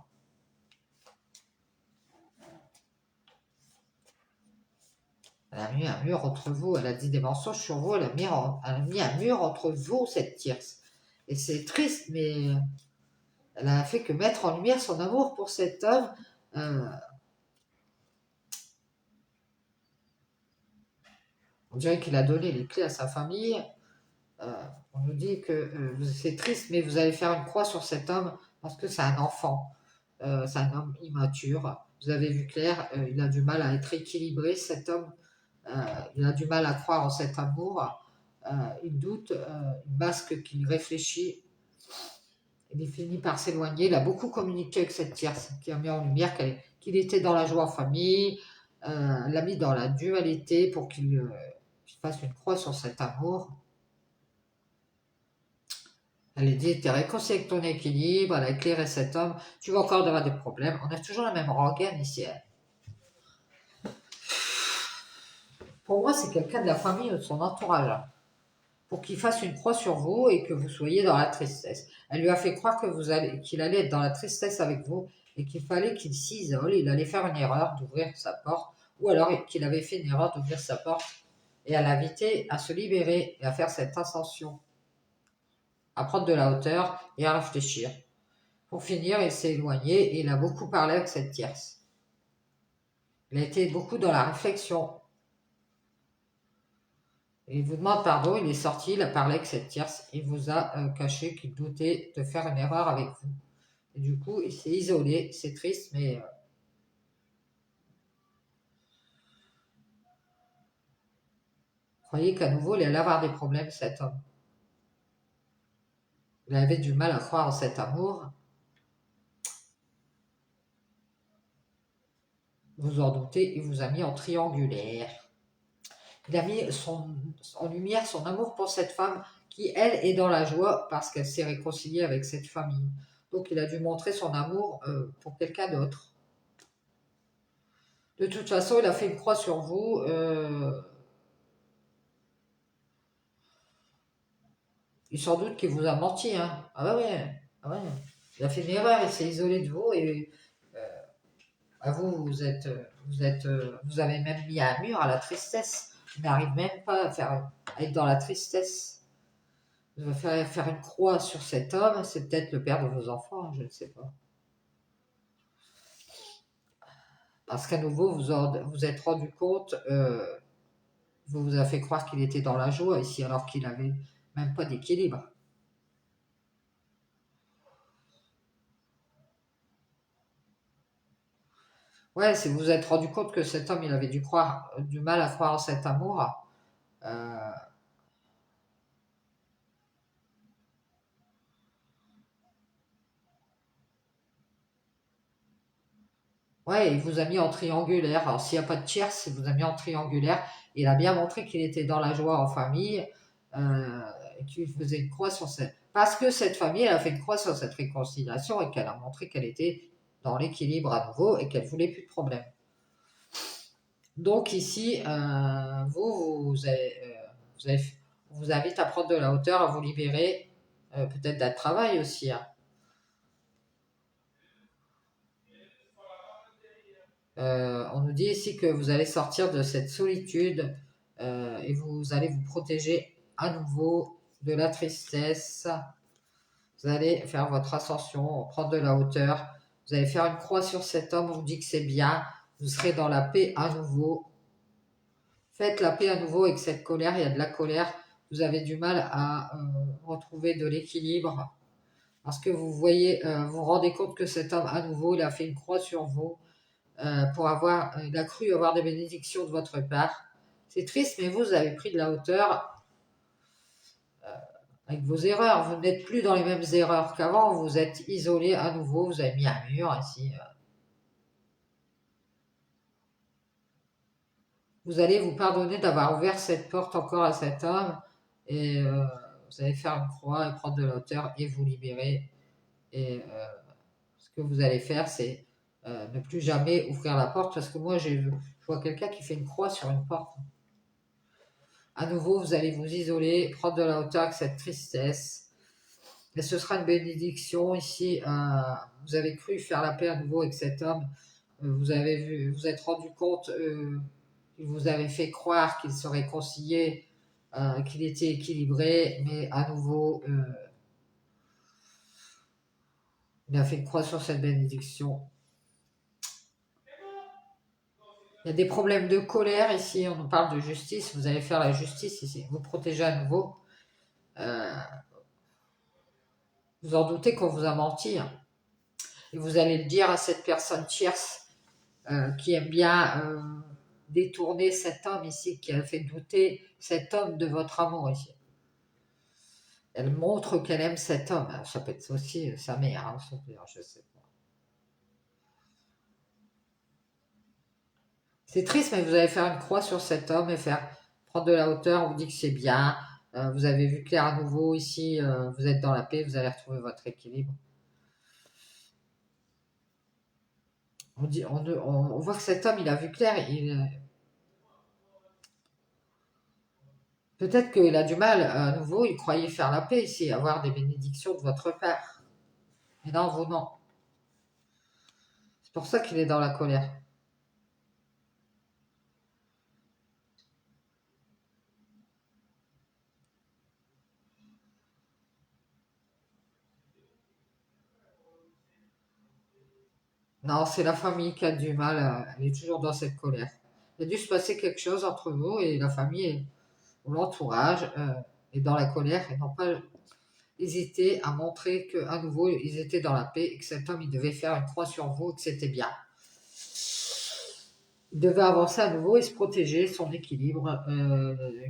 Elle a mis un mur entre vous, elle a dit des mensonges sur vous, elle a mis un mur entre vous, cette tierce. Et c'est triste, mais elle a fait que mettre en lumière son amour pour cet homme. On dirait qu'il a donné les clés à sa famille. On nous dit que c'est triste, mais vous allez faire une croix sur cet homme parce que c'est un enfant. C'est un homme immature. Vous avez vu clair, il a du mal à être équilibré, cet homme. Il a du mal à croire en cet amour. Il doute, il masque qu'il réfléchit. Il finit par s'éloigner. Il a beaucoup communiqué avec cette tierce qui a mis en lumière qu'il était dans la joie en famille. L'a mis dans la dualité pour qu'il fasse une croix sur cet amour. Elle a dit, t'es réconcilié avec ton équilibre, elle a éclairé cet homme, tu vas encore avoir des problèmes. On a toujours la même rengaine ici. Pour moi, c'est quelqu'un de la famille ou de son entourage. Pour qu'il fasse une croix sur vous et que vous soyez dans la tristesse. Elle lui a fait croire qu'il allait être dans la tristesse avec vous et qu'il fallait qu'il s'isole. Il allait faire une erreur d'ouvrir sa porte ou alors qu'il avait fait une erreur d'ouvrir sa porte et à l'inviter à se libérer et à faire cette ascension, à prendre de la hauteur et à réfléchir. Pour finir, il s'est éloigné et il a beaucoup parlé avec cette tierce. Il a été beaucoup dans la réflexion. Il vous demande pardon, il est sorti, il a parlé avec cette tierce, il vous a caché qu'il doutait de faire une erreur avec vous. Et du coup, il s'est isolé, c'est triste, mais croyez qu'à nouveau, il allait avoir des problèmes, cet homme. Il avait du mal à croire en cet amour. Vous en doutez, il vous a mis en triangulaire. Il a mis en lumière son amour pour cette femme qui, elle, est dans la joie parce qu'elle s'est réconciliée avec cette famille. Donc, il a dû montrer son amour pour quelqu'un d'autre. De toute façon, il a fait une croix sur vous. Il sans doute qu'il vous a menti. Hein. Ah ouais. Il a fait une erreur, il s'est isolé de vous et vous avez même mis un mur à la tristesse. Il n'arrive même pas à être dans la tristesse. Vous allez faire une croix sur cet homme, c'est peut-être le père de vos enfants, je ne sais pas. Parce qu'à nouveau, vous êtes rendu compte, vous a fait croire qu'il était dans la joie ici, alors qu'il n'avait même pas d'équilibre. Ouais, si vous vous êtes rendu compte que cet homme, il avait du mal à croire en cet amour, euh, ouais, il vous a mis en triangulaire. Alors, s'il n'y a pas de tierce, il vous a mis en triangulaire. Il a bien montré qu'il était dans la joie en famille et qu'il faisait une croix sur cette... Parce que cette famille, elle a fait une croix sur cette réconciliation et qu'elle a montré qu'elle était dans l'équilibre à nouveau et qu'elle voulait plus de problème. Donc ici, on vous invite à prendre de la hauteur, à vous libérer, peut-être d'un travail aussi. Hein. On nous dit ici que vous allez sortir de cette solitude et vous allez vous protéger à nouveau de la tristesse. Vous allez faire votre ascension, prendre de la hauteur. Vous allez faire une croix sur cet homme, on vous dit que c'est bien. Vous serez dans la paix à nouveau. Faites la paix à nouveau avec cette colère. Il y a de la colère. Vous avez du mal à retrouver de l'équilibre. Parce que vous voyez, vous vous rendez compte que cet homme, à nouveau, il a fait une croix sur vous. Il a cru avoir des bénédictions de votre part. C'est triste, mais vous avez pris de la hauteur avec vos erreurs. Vous n'êtes plus dans les mêmes erreurs qu'avant. Vous êtes isolé à nouveau. Vous avez mis un mur ici. Vous allez vous pardonner d'avoir ouvert cette porte encore à cet homme et vous allez faire une croix et prendre de la hauteur et vous libérer. Et ce que vous allez faire, c'est ne plus jamais ouvrir la porte parce que moi, je vois quelqu'un qui fait une croix sur une porte. À nouveau, vous allez vous isoler, prendre de la hauteur avec cette tristesse. Et ce sera une bénédiction ici. Vous avez cru faire la paix à nouveau avec cet homme. Vous avez vu, vous êtes rendu compte qu'il vous avait fait croire qu'il se réconciliait, qu'il était équilibré, mais à nouveau, il a fait une croix sur cette bénédiction. Il y a des problèmes de colère ici, on nous parle de justice, vous allez faire la justice ici, vous protéger à nouveau. Vous en doutez qu'on vous a menti. Hein. Et vous allez le dire à cette personne tierce qui aime bien détourner cet homme ici, qui a fait douter cet homme de votre amour ici. Elle montre qu'elle aime cet homme. Ça peut être aussi sa mère, hein, son père, je sais pas. C'est triste, mais vous allez faire une croix sur cet homme et faire prendre de la hauteur. On vous dit que c'est bien. Vous avez vu clair à nouveau ici. Vous êtes dans la paix. Vous allez retrouver votre équilibre. On voit que cet homme, il a vu clair. Peut-être qu'il a du mal. À nouveau, il croyait faire la paix ici, avoir des bénédictions de votre père. Mais non, vous non. C'est pour ça qu'il est dans la colère. Non, c'est la famille qui a du mal, elle est toujours dans cette colère. Il a dû se passer quelque chose entre vous et la famille ou l'entourage est dans la colère et n'ont pas hésité à montrer qu'à nouveau ils étaient dans la paix et que cet homme il devait faire une croix sur vous et que c'était bien. Il devait avancer à nouveau et se protéger, son équilibre.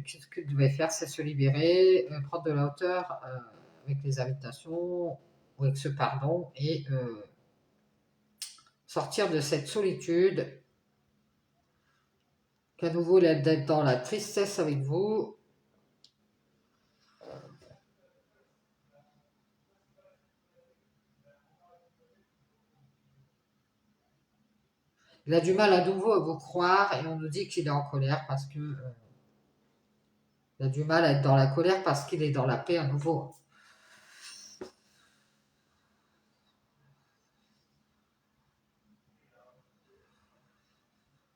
Ce qu'il devait faire, c'est se libérer, prendre de la hauteur avec les invitations ou avec ce pardon et sortir de cette solitude, qu'à nouveau il est d'être dans la tristesse avec vous. Il a du mal à nouveau à vous croire et on nous dit qu'il est en colère parce que il a du mal à être dans la colère parce qu'il est dans la paix à nouveau.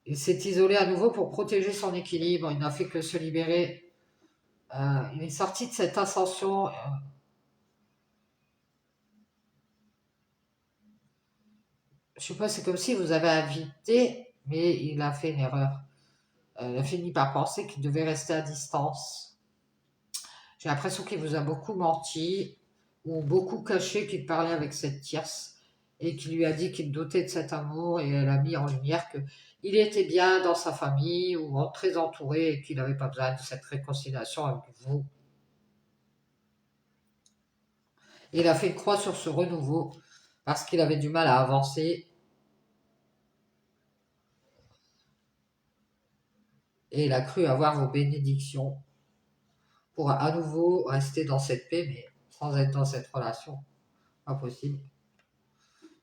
Il s'est isolé à nouveau pour protéger son équilibre. Il n'a fait que se libérer. Il est sorti de cette ascension. Je sais pas, c'est comme si vous avez invité, mais il a fait une erreur. Il a fini par penser qu'il devait rester à distance. J'ai l'impression qu'il vous a beaucoup menti ou beaucoup caché qu'il parlait avec cette tierce et qu'il lui a dit qu'il doutait de cet amour et elle a mis en lumière qu'il était bien dans sa famille ou très entouré et qu'il n'avait pas besoin de cette réconciliation avec vous. Et il a fait une croix sur ce renouveau parce qu'il avait du mal à avancer et il a cru avoir vos bénédictions pour à nouveau rester dans cette paix mais sans être dans cette relation. Pas possible.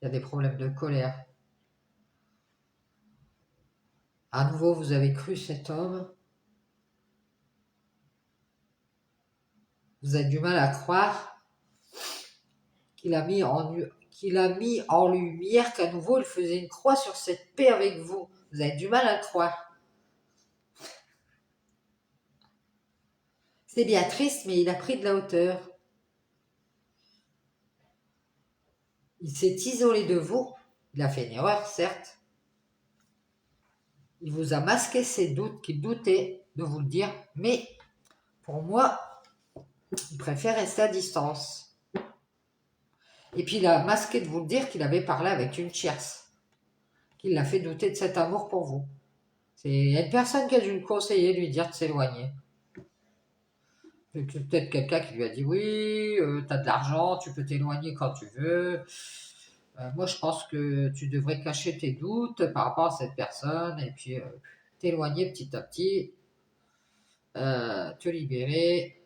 Il y a des problèmes de colère. À nouveau, vous avez cru cet homme. Vous avez du mal à croire qu'il a mis en lumière qu'à nouveau il faisait une croix sur cette paix avec vous. Vous avez du mal à le croire. C'est bien triste, mais il a pris de la hauteur. Il s'est isolé de vous. Il a fait une erreur, certes. Il vous a masqué ses doutes, qu'il doutait de vous le dire, mais pour moi, il préfère rester à distance. Et puis il a masqué de vous le dire qu'il avait parlé avec une tierce, qu'il l'a fait douter de cet amour pour vous. C'est une personne qui a dû le conseiller, lui dire de s'éloigner. Peut-être quelqu'un qui lui a dit oui, tu as de l'argent, tu peux t'éloigner quand tu veux. Moi, je pense que tu devrais cacher tes doutes par rapport à cette personne et puis t'éloigner petit à petit, te libérer,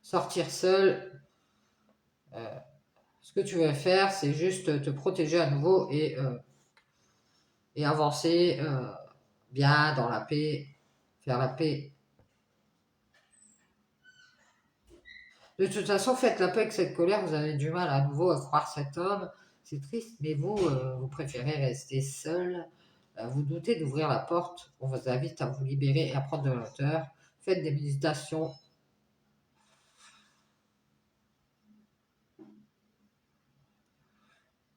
sortir seul. Ce que tu veux faire, c'est juste te protéger à nouveau et avancer bien dans la paix, faire la paix. De toute façon, faites la paix avec cette colère, vous avez du mal à nouveau à croire cet homme. C'est triste, mais vous, vous préférez rester seul. Vous doutez d'ouvrir la porte. On vous invite à vous libérer et à prendre de la hauteur. Faites des méditations.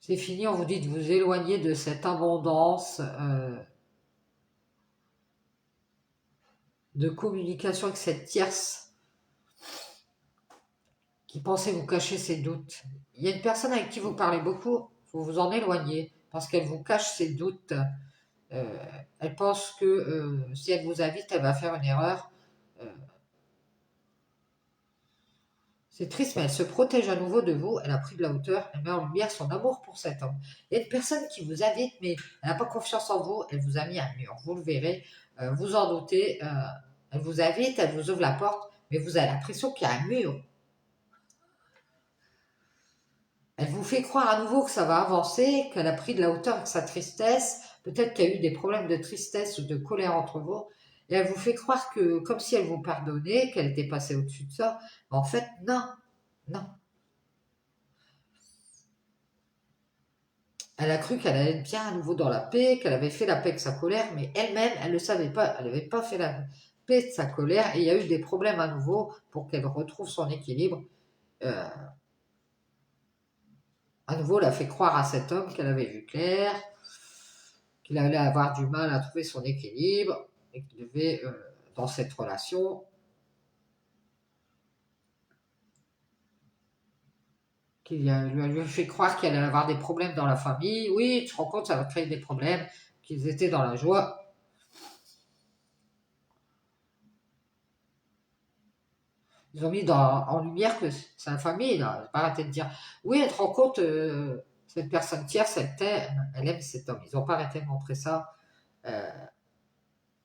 C'est fini, on vous dit de vous éloigner de cette abondance de communication avec cette tierce qui pensait vous cacher ses doutes. Il y a une personne avec qui vous parlez beaucoup, il faut vous en éloigner parce qu'elle vous cache ses doutes. Euh, Elle pense que si elle vous invite, elle va faire une erreur. Euh, c'est triste, mais elle se protège à nouveau de vous. Elle a pris de la hauteur. Elle met en lumière son amour pour cet homme. Il y a une personne qui vous invite, mais elle n'a pas confiance en vous. Elle vous a mis un mur. Vous le verrez. Vous en doutez. Elle vous invite, elle vous ouvre la porte, mais vous avez l'impression qu'il y a un mur. Elle vous fait croire à nouveau que ça va avancer, qu'elle a pris de la hauteur avec sa tristesse. Peut-être qu'il y a eu des problèmes de tristesse ou de colère entre vous. Et elle vous fait croire que, comme si elle vous pardonnait, qu'elle était passée au-dessus de ça. Mais en fait, non, non. Elle a cru qu'elle allait être bien à nouveau dans la paix, qu'elle avait fait la paix avec sa colère, mais elle-même, elle ne savait pas. Elle n'avait pas fait la paix de sa colère. Et il y a eu des problèmes à nouveau pour qu'elle retrouve son équilibre. Euh, à nouveau, elle a fait croire à cet homme qu'elle avait vu clair, qu'il allait avoir du mal à trouver son équilibre et qu'il devait, dans cette relation, lui a fait croire qu'il allait avoir des problèmes dans la famille. Oui, tu te rends compte, ça va créer des problèmes, qu'ils étaient dans la joie. Ils ont mis en lumière que c'est la famille, là. Pas arrêté de dire, oui, tu te rends compte, cette personne tierce, elle aime cet homme. Ils n'ont pas arrêté de montrer ça euh,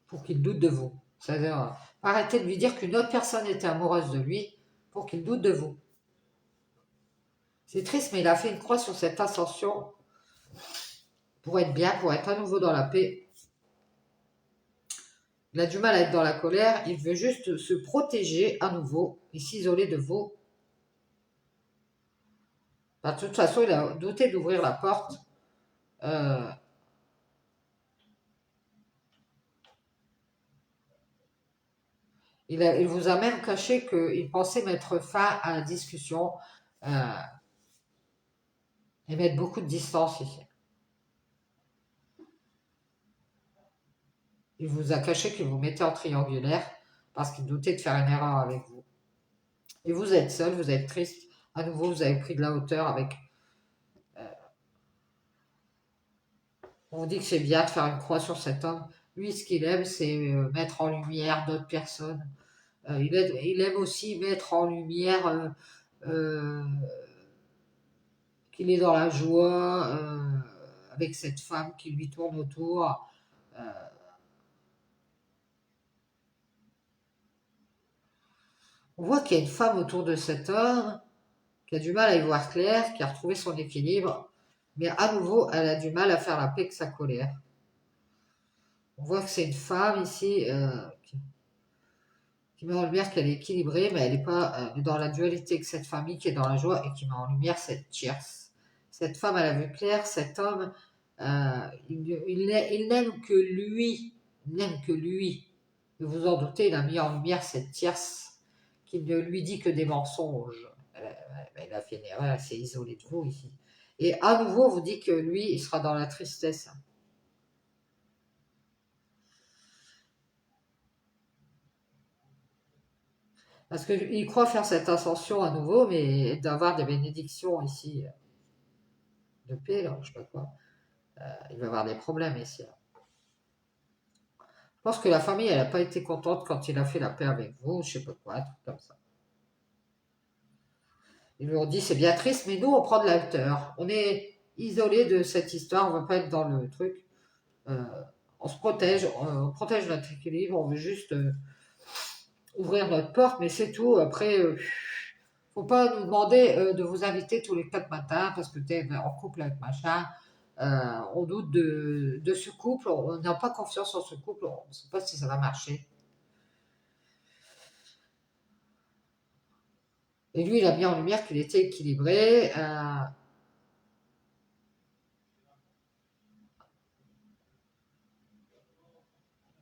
pour qu'il doute de vous. C'est-à-dire, arrêtez de lui dire qu'une autre personne était amoureuse de lui pour qu'il doute de vous. C'est triste, mais il a fait une croix sur cette ascension pour être bien, pour être à nouveau dans la paix. Il a du mal à être dans la colère, il veut juste se protéger à nouveau et s'isoler de vous. De toute façon, il a douté d'ouvrir la porte. Euh, il vous a même caché qu'il pensait mettre fin à la discussion euh, et mettre beaucoup de distance ici. Il vous a caché qu'il vous mettait en triangulaire parce qu'il doutait de faire une erreur avec vous. Et vous êtes seul, vous êtes triste. À nouveau, vous avez pris de la hauteur avec. On vous dit que c'est bien de faire une croix sur cet homme. Lui, ce qu'il aime, c'est mettre en lumière d'autres personnes. Il aime aussi mettre en lumière euh, qu'il est dans la joie avec cette femme qui lui tourne autour. Euh, on voit qu'il y a une femme autour de cet homme qui a du mal à y voir clair, qui a retrouvé son équilibre, mais à nouveau, elle a du mal à faire la paix avec sa colère. On voit que c'est une femme ici qui met en lumière qu'elle est équilibrée, mais elle n'est pas dans la dualité avec cette famille qui est dans la joie et qui met en lumière cette tierce. Cette femme, elle a vu clair, cet homme, il n'aime que lui, il n'aime que lui. Vous en doutez, il a mis en lumière cette tierce qui ne lui dit que des mensonges. Elle a fait une erreur, elle s'est isolée de vous ici. Et à nouveau, on vous dit que lui, il sera dans la tristesse. Parce qu'il croit faire cette ascension à nouveau, mais d'avoir des bénédictions ici de paix, là, je sais pas quoi. Il va avoir des problèmes ici. Je pense que la famille, elle n'a pas été contente quand il a fait la paix avec vous, je sais pas quoi, un truc comme ça. Ils lui ont dit c'est bien triste, mais nous on prend de la hauteur. On est isolé de cette histoire, on ne va pas être dans le truc. Euh, on se protège, on protège notre équilibre, on veut juste ouvrir notre porte, mais c'est tout. Après, faut pas nous demander de vous inviter tous les 4 matins parce que tu es en couple avec machin. On doute de ce couple, on n'a pas confiance en ce couple, on ne sait pas si ça va marcher. Et lui, il a mis en lumière qu'il était équilibré.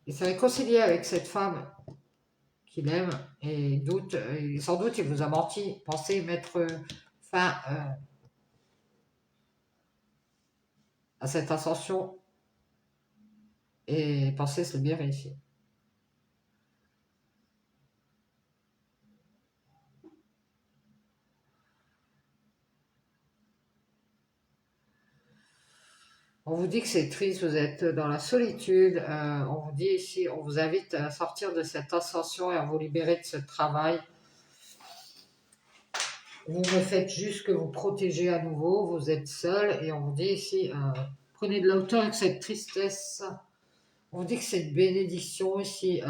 Il s'est réconcilié avec cette femme qu'il aime et doute, et sans doute il vous a menti, pensez mettre fin à cette ascension et pensez se le bien vérifier. On vous dit que c'est triste, vous êtes dans la solitude, on vous dit ici, on vous invite à sortir de cette ascension et à vous libérer de ce travail. Vous ne faites juste que vous protéger à nouveau, vous êtes seul et on vous dit ici, prenez de la hauteur avec cette tristesse. On vous dit que c'est une bénédiction ici.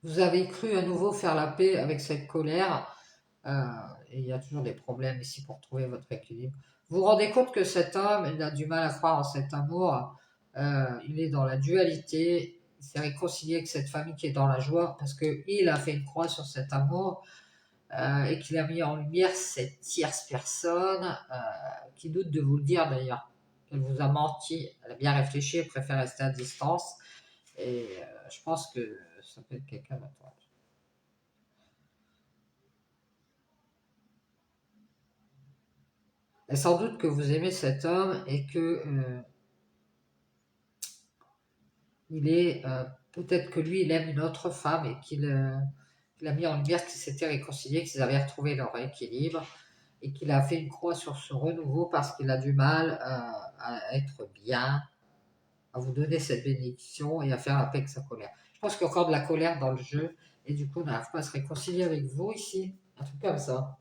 Vous avez cru à nouveau faire la paix avec cette colère. Et il y a toujours des problèmes ici pour trouver votre équilibre. Vous vous rendez compte que cet homme, il a du mal à croire en cet amour. Il est dans la dualité. Il s'est réconcilié avec cette famille qui est dans la joie parce qu'il a fait une croix sur cet amour et qu'il a mis en lumière cette tierce personne qui doute de vous le dire d'ailleurs. Elle vous a menti, elle a bien réfléchi, elle préfère rester à distance. Et je pense que ça peut être quelqu'un d'entourage. Et sans doute que vous aimez cet homme et que il est peut-être que lui il aime une autre femme et qu'il a mis en lumière qu'ils s'étaient réconciliés, qu'ils avaient retrouvé leur équilibre et qu'il a fait une croix sur ce renouveau parce qu'il a du mal à être bien, à vous donner cette bénédiction et à faire la paix avec sa colère. Je pense qu'il y a encore de la colère dans le jeu et du coup on n'arrive pas à se réconcilier avec vous ici, un truc comme ça.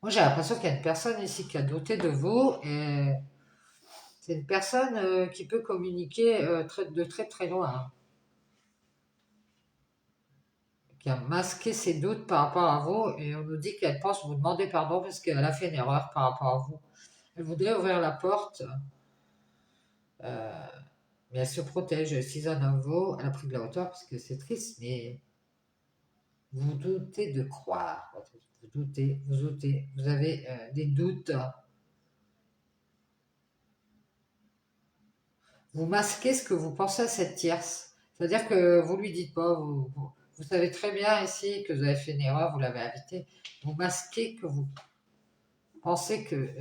Moi j'ai l'impression qu'il y a une personne ici qui a douté de vous et c'est une personne qui peut communiquer de très très loin, hein, qui a masqué ses doutes par rapport à vous et on nous dit qu'elle pense vous demander pardon parce qu'elle a fait une erreur par rapport à vous. Elle voudrait ouvrir la porte, euh, mais elle se protège. Elle s'isole à vous, elle a pris de la hauteur parce que c'est triste, mais vous doutez de croire. Vous avez des doutes. Vous masquez ce que vous pensez à cette tierce. C'est-à-dire que vous lui dites pas, vous savez très bien ici que vous avez fait une erreur, vous l'avez invité. Vous masquez que vous pensez que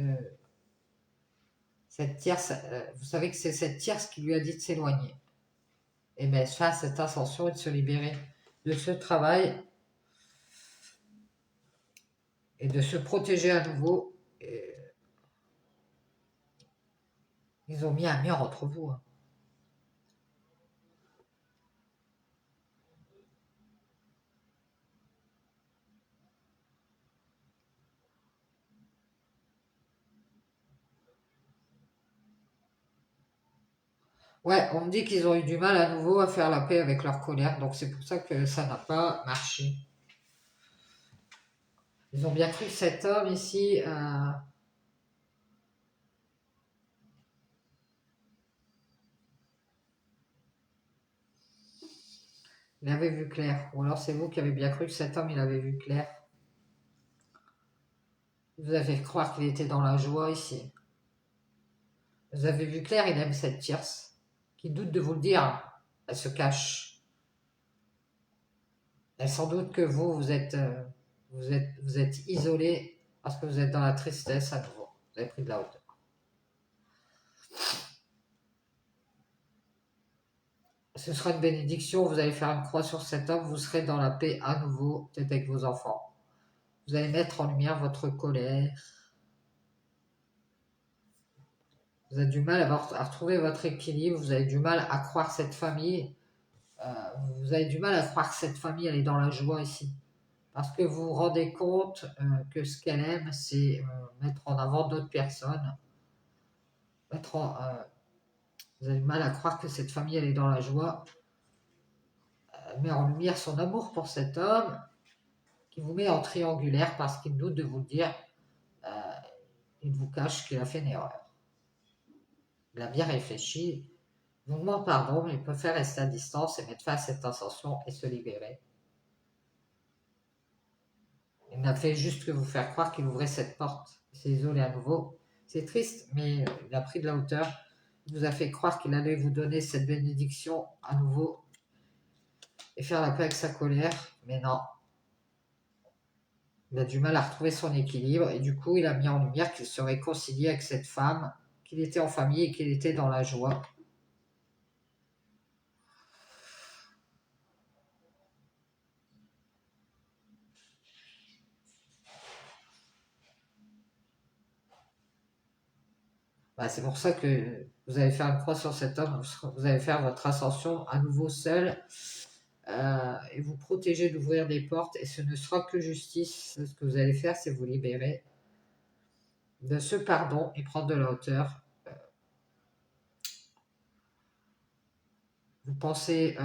cette tierce, vous savez que c'est cette tierce qui lui a dit de s'éloigner. Et bien, faire cette ascension et de se libérer de ce travail et de se protéger à nouveau. Et ils ont mis un mur entre vous, hein. Ouais, on me dit qu'ils ont eu du mal à nouveau à faire la paix avec leur colère, donc c'est pour ça que ça n'a pas marché. Ils ont bien cru que cet homme ici, il avait vu clair. Ou alors c'est vous qui avez bien cru que cet homme, il avait vu clair. Vous avez fait croire qu'il était dans la joie ici. Vous avez vu clair, il aime cette tierce. Qui doute de vous le dire. Elle se cache. Elle sans doute que vous, vous êtes isolé parce que vous êtes dans la tristesse à nouveau. Vous avez pris de la hauteur. Ce sera une bénédiction, vous allez faire une croix sur cet homme, vous serez dans la paix à nouveau, peut-être avec vos enfants. Vous allez mettre en lumière votre colère. Vous avez du mal à retrouver votre équilibre, vous avez du mal à croire cette famille. Euh, vous avez du mal à croire que cette famille, elle est dans la joie ici. Parce que vous vous rendez compte que ce qu'elle aime, c'est mettre en avant d'autres personnes. Mettre vous avez du mal à croire que cette famille, elle est dans la joie. met en lumière son amour pour cet homme, qui vous met en triangulaire parce qu'il doute de vous le dire. Euh, il vous cache qu'il a fait une erreur. Il a bien réfléchi. Il vous demande pardon, mais il préfère rester à distance et mettre fin à cette ascension et se libérer. Il n'a fait juste que vous faire croire qu'il ouvrait cette porte. Il s'est isolé à nouveau. C'est triste, mais il a pris de la hauteur. Il vous a fait croire qu'il allait vous donner cette bénédiction à nouveau et faire la paix avec sa colère, mais non. Il a du mal à retrouver son équilibre et du coup, il a mis en lumière qu'il se réconciliait avec cette femme, qu'il était en famille et qu'il était dans la joie. Bah, c'est pour ça que vous allez faire une croix sur cet homme, vous allez faire votre ascension à nouveau seul et vous protéger d'ouvrir des portes et ce ne sera que justice. Ce que vous allez faire, c'est vous libérer de ce pardon et prendre de la hauteur. Vous pensez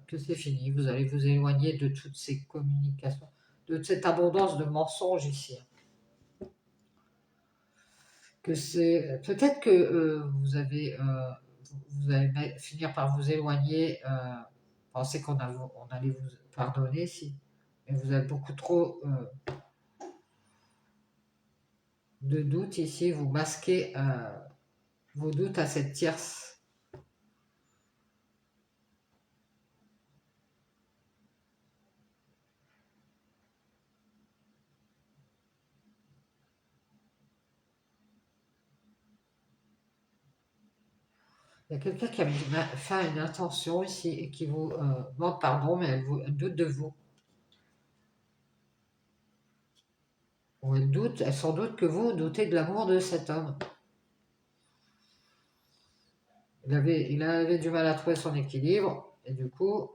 que c'est fini, vous allez vous éloigner de toutes ces communications, de cette abondance de mensonges ici. Que c'est peut-être que vous allez finir par vous éloigner, pensez on allait vous pardonner si, mais vous avez beaucoup trop de doutes ici, vous masquez vos doutes à cette tierce. Il y a quelqu'un qui a mis fin à une intention ici et qui vous demande pardon, mais elle doute de vous. Ou elle sans doute que vous doutez de l'amour de cet homme. Il avait du mal à trouver son équilibre, et du coup,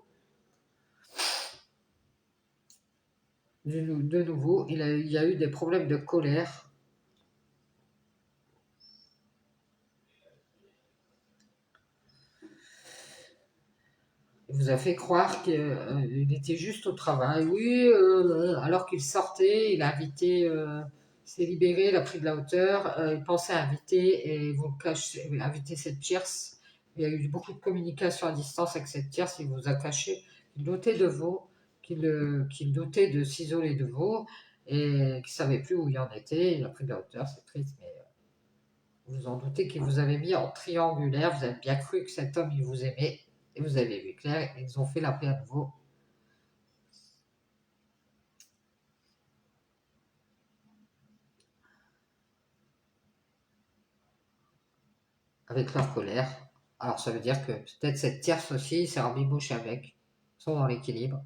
de nouveau, il y a eu des problèmes de colère. Il vous a fait croire qu'il était juste au travail. Oui, alors qu'il sortait, il a invité, s'est libéré, il a pris de la hauteur, il pensait inviter et vous cacher, inviter cette tierce. Il y a eu beaucoup de communication à distance avec cette tierce, il vous a caché, il doutait de vous, qu'il doutait de s'isoler de vous et qu'il ne savait plus où il en était. Il a pris de la hauteur, c'est triste, mais vous en doutez qu'il vous avait mis en triangulaire, vous avez bien cru que cet homme, il vous aimait. Et vous avez vu clair, ils ont fait la paix à nouveau. Avec leur colère. Alors ça veut dire que peut-être cette tierce aussi s'est embibouchée avec. Ils sont dans l'équilibre.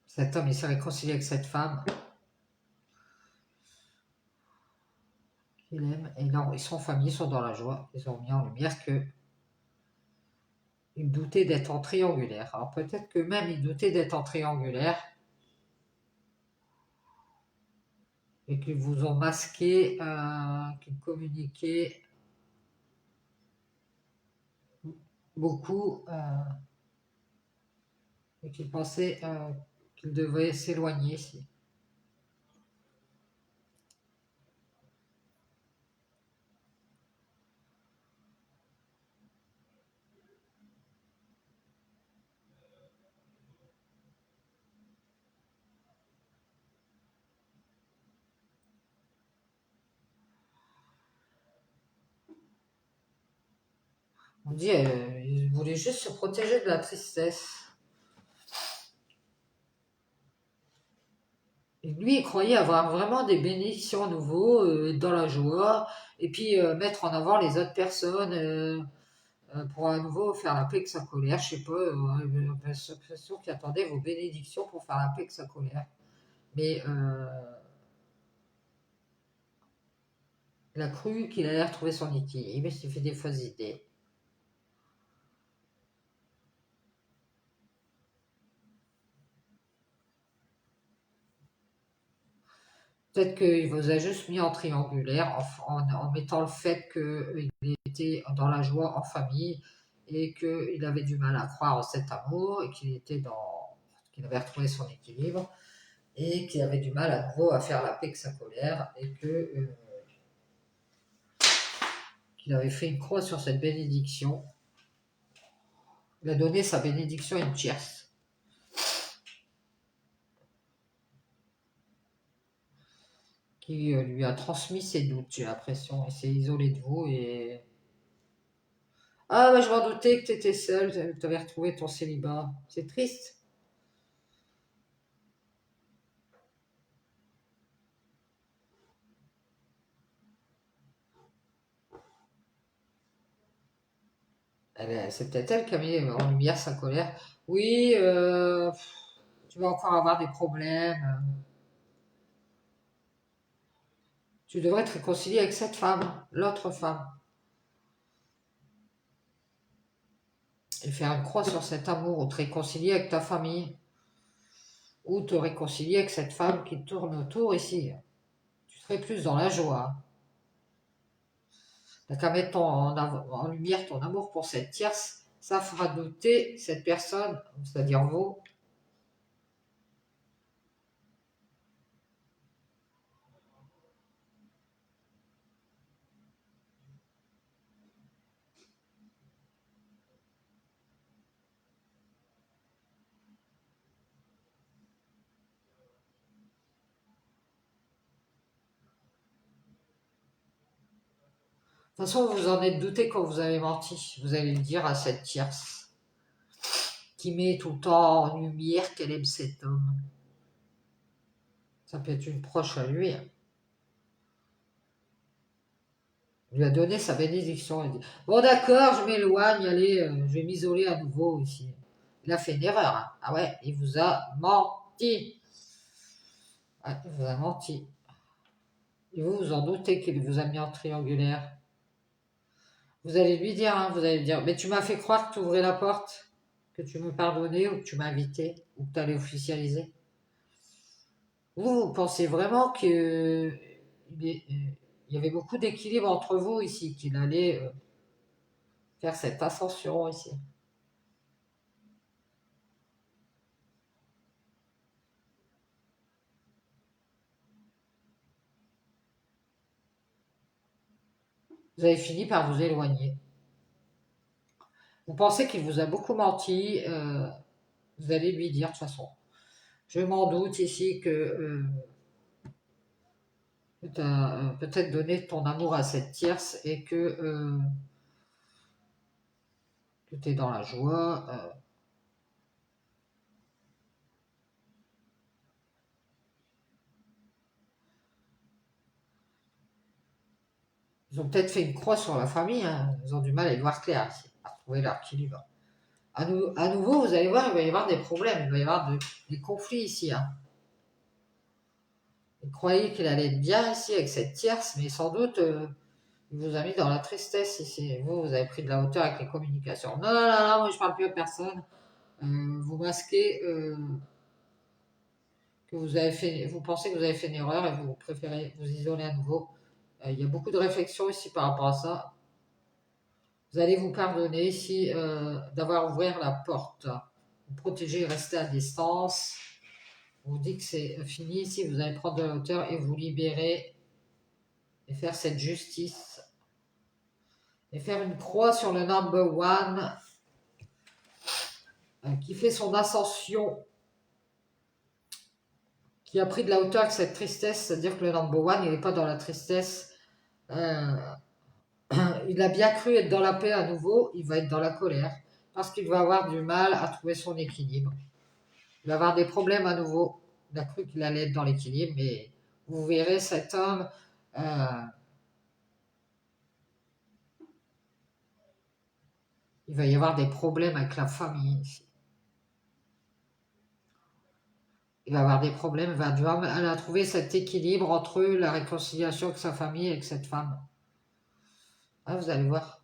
Cet homme, il s'est réconcilié avec cette femme qu'il aime. Et là, ils sont en famille, ils sont dans la joie. Ils ont mis en lumière que ils doutaient d'être en triangulaire. Alors peut-être que même ils doutaient d'être en triangulaire et qu'ils vous ont masqué, qu'ils communiquaient beaucoup et qu'ils pensaient qu'ils devaient s'éloigner. On dit il voulait juste se protéger de la tristesse. Et lui, il croyait avoir vraiment des bénédictions à nouveau, dans la joie, et puis mettre en avant les autres personnes pour à nouveau faire la paix avec sa colère. Je sais pas, j'ai l'impression qu'il attendait vos bénédictions pour faire la paix avec sa colère. Mais il a cru qu'il allait retrouver son équilibre, il s'est fait des fausses idées. Peut-être qu'il vous a juste mis en triangulaire en mettant le fait qu'il était dans la joie en famille et qu'il avait du mal à croire en cet amour et qu'il avait retrouvé son équilibre et qu'il avait du mal à nouveau à faire la paix avec sa colère et qu'il avait fait une croix sur cette bénédiction. Il a donné sa bénédiction à une tierce. Qui lui a transmis ses doutes, j'ai l'impression. Il s'est isolé de vous et... Ah, bah, je m'en doutais que tu étais seule, tu avais retrouvé ton célibat. C'est triste. C'est peut-être elle qui a mis en lumière sa colère. Oui, tu vas encore avoir des problèmes. Tu devrais te réconcilier avec cette femme, l'autre femme. Et faire une croix sur cet amour, ou te réconcilier avec ta famille. Ou te réconcilier avec cette femme qui tourne autour ici. Tu serais plus dans la joie. T'as qu'à mettre en lumière ton amour pour cette tierce, ça fera douter cette personne, c'est-à-dire vous. De toute façon, vous en êtes douté quand vous avez menti. Vous allez le dire à cette tierce qui met tout le temps en lumière qu'elle aime cet homme. Ça peut être une proche à lui. Il lui a donné sa bénédiction. Il dit, bon d'accord, je m'éloigne, allez, je vais m'isoler à nouveau ici. Il a fait une erreur. Hein. Ah ouais, il vous a menti. Ah, il vous a menti. Et vous vous en doutez qu'il vous a mis en triangulaire. Vous allez lui dire, hein, vous allez lui dire, mais tu m'as fait croire que tu ouvrais la porte, que tu me pardonnais ou que tu m'as invité ou que tu allais officialiser. Vous pensez vraiment il y avait beaucoup d'équilibre entre vous ici, qu'il allait faire cette ascension ici. Vous avez fini par vous éloigner. Vous pensez qu'il vous a beaucoup menti, vous allez lui dire de toute façon. Je m'en doute ici que tu as peut-être donné ton amour à cette tierce et que tu es dans la joie. Ils ont peut-être fait une croix sur la famille, hein. Ils ont du mal à y voir clair ici, à trouver leur équilibre. À nouveau, vous allez voir, il va y avoir des problèmes, il va y avoir des conflits ici. Hein. Vous croyez qu'il allait être bien ici avec cette tierce, mais sans doute il vous a mis dans la tristesse ici. Vous avez pris de la hauteur avec les communications. Non, non, non, non, moi je parle plus à personne. Vous masquez que vous avez fait, vous pensez que vous avez fait une erreur et vous préférez vous isoler à nouveau. Il y a beaucoup de réflexions ici par rapport à ça. Vous allez vous pardonner ici d'avoir ouvert la porte. Vous protégez, restez à distance. On vous dit que c'est fini ici, vous allez prendre de la hauteur et vous libérer et faire cette justice. Et faire une croix sur le number one qui fait son ascension, qui a pris de la hauteur avec cette tristesse, c'est-à-dire que le number one, il n'est pas dans la tristesse. Euh, il a bien cru être dans la paix à nouveau, il va être dans la colère, parce qu'il va avoir du mal à trouver son équilibre. Il va avoir des problèmes à nouveau. Il a cru qu'il allait être dans l'équilibre, mais vous verrez cet homme, il va y avoir des problèmes avec la famille ici. Il va avoir des problèmes, il va devoir trouver cet équilibre entre eux, la réconciliation avec sa famille et avec cette femme. Ah, vous allez voir.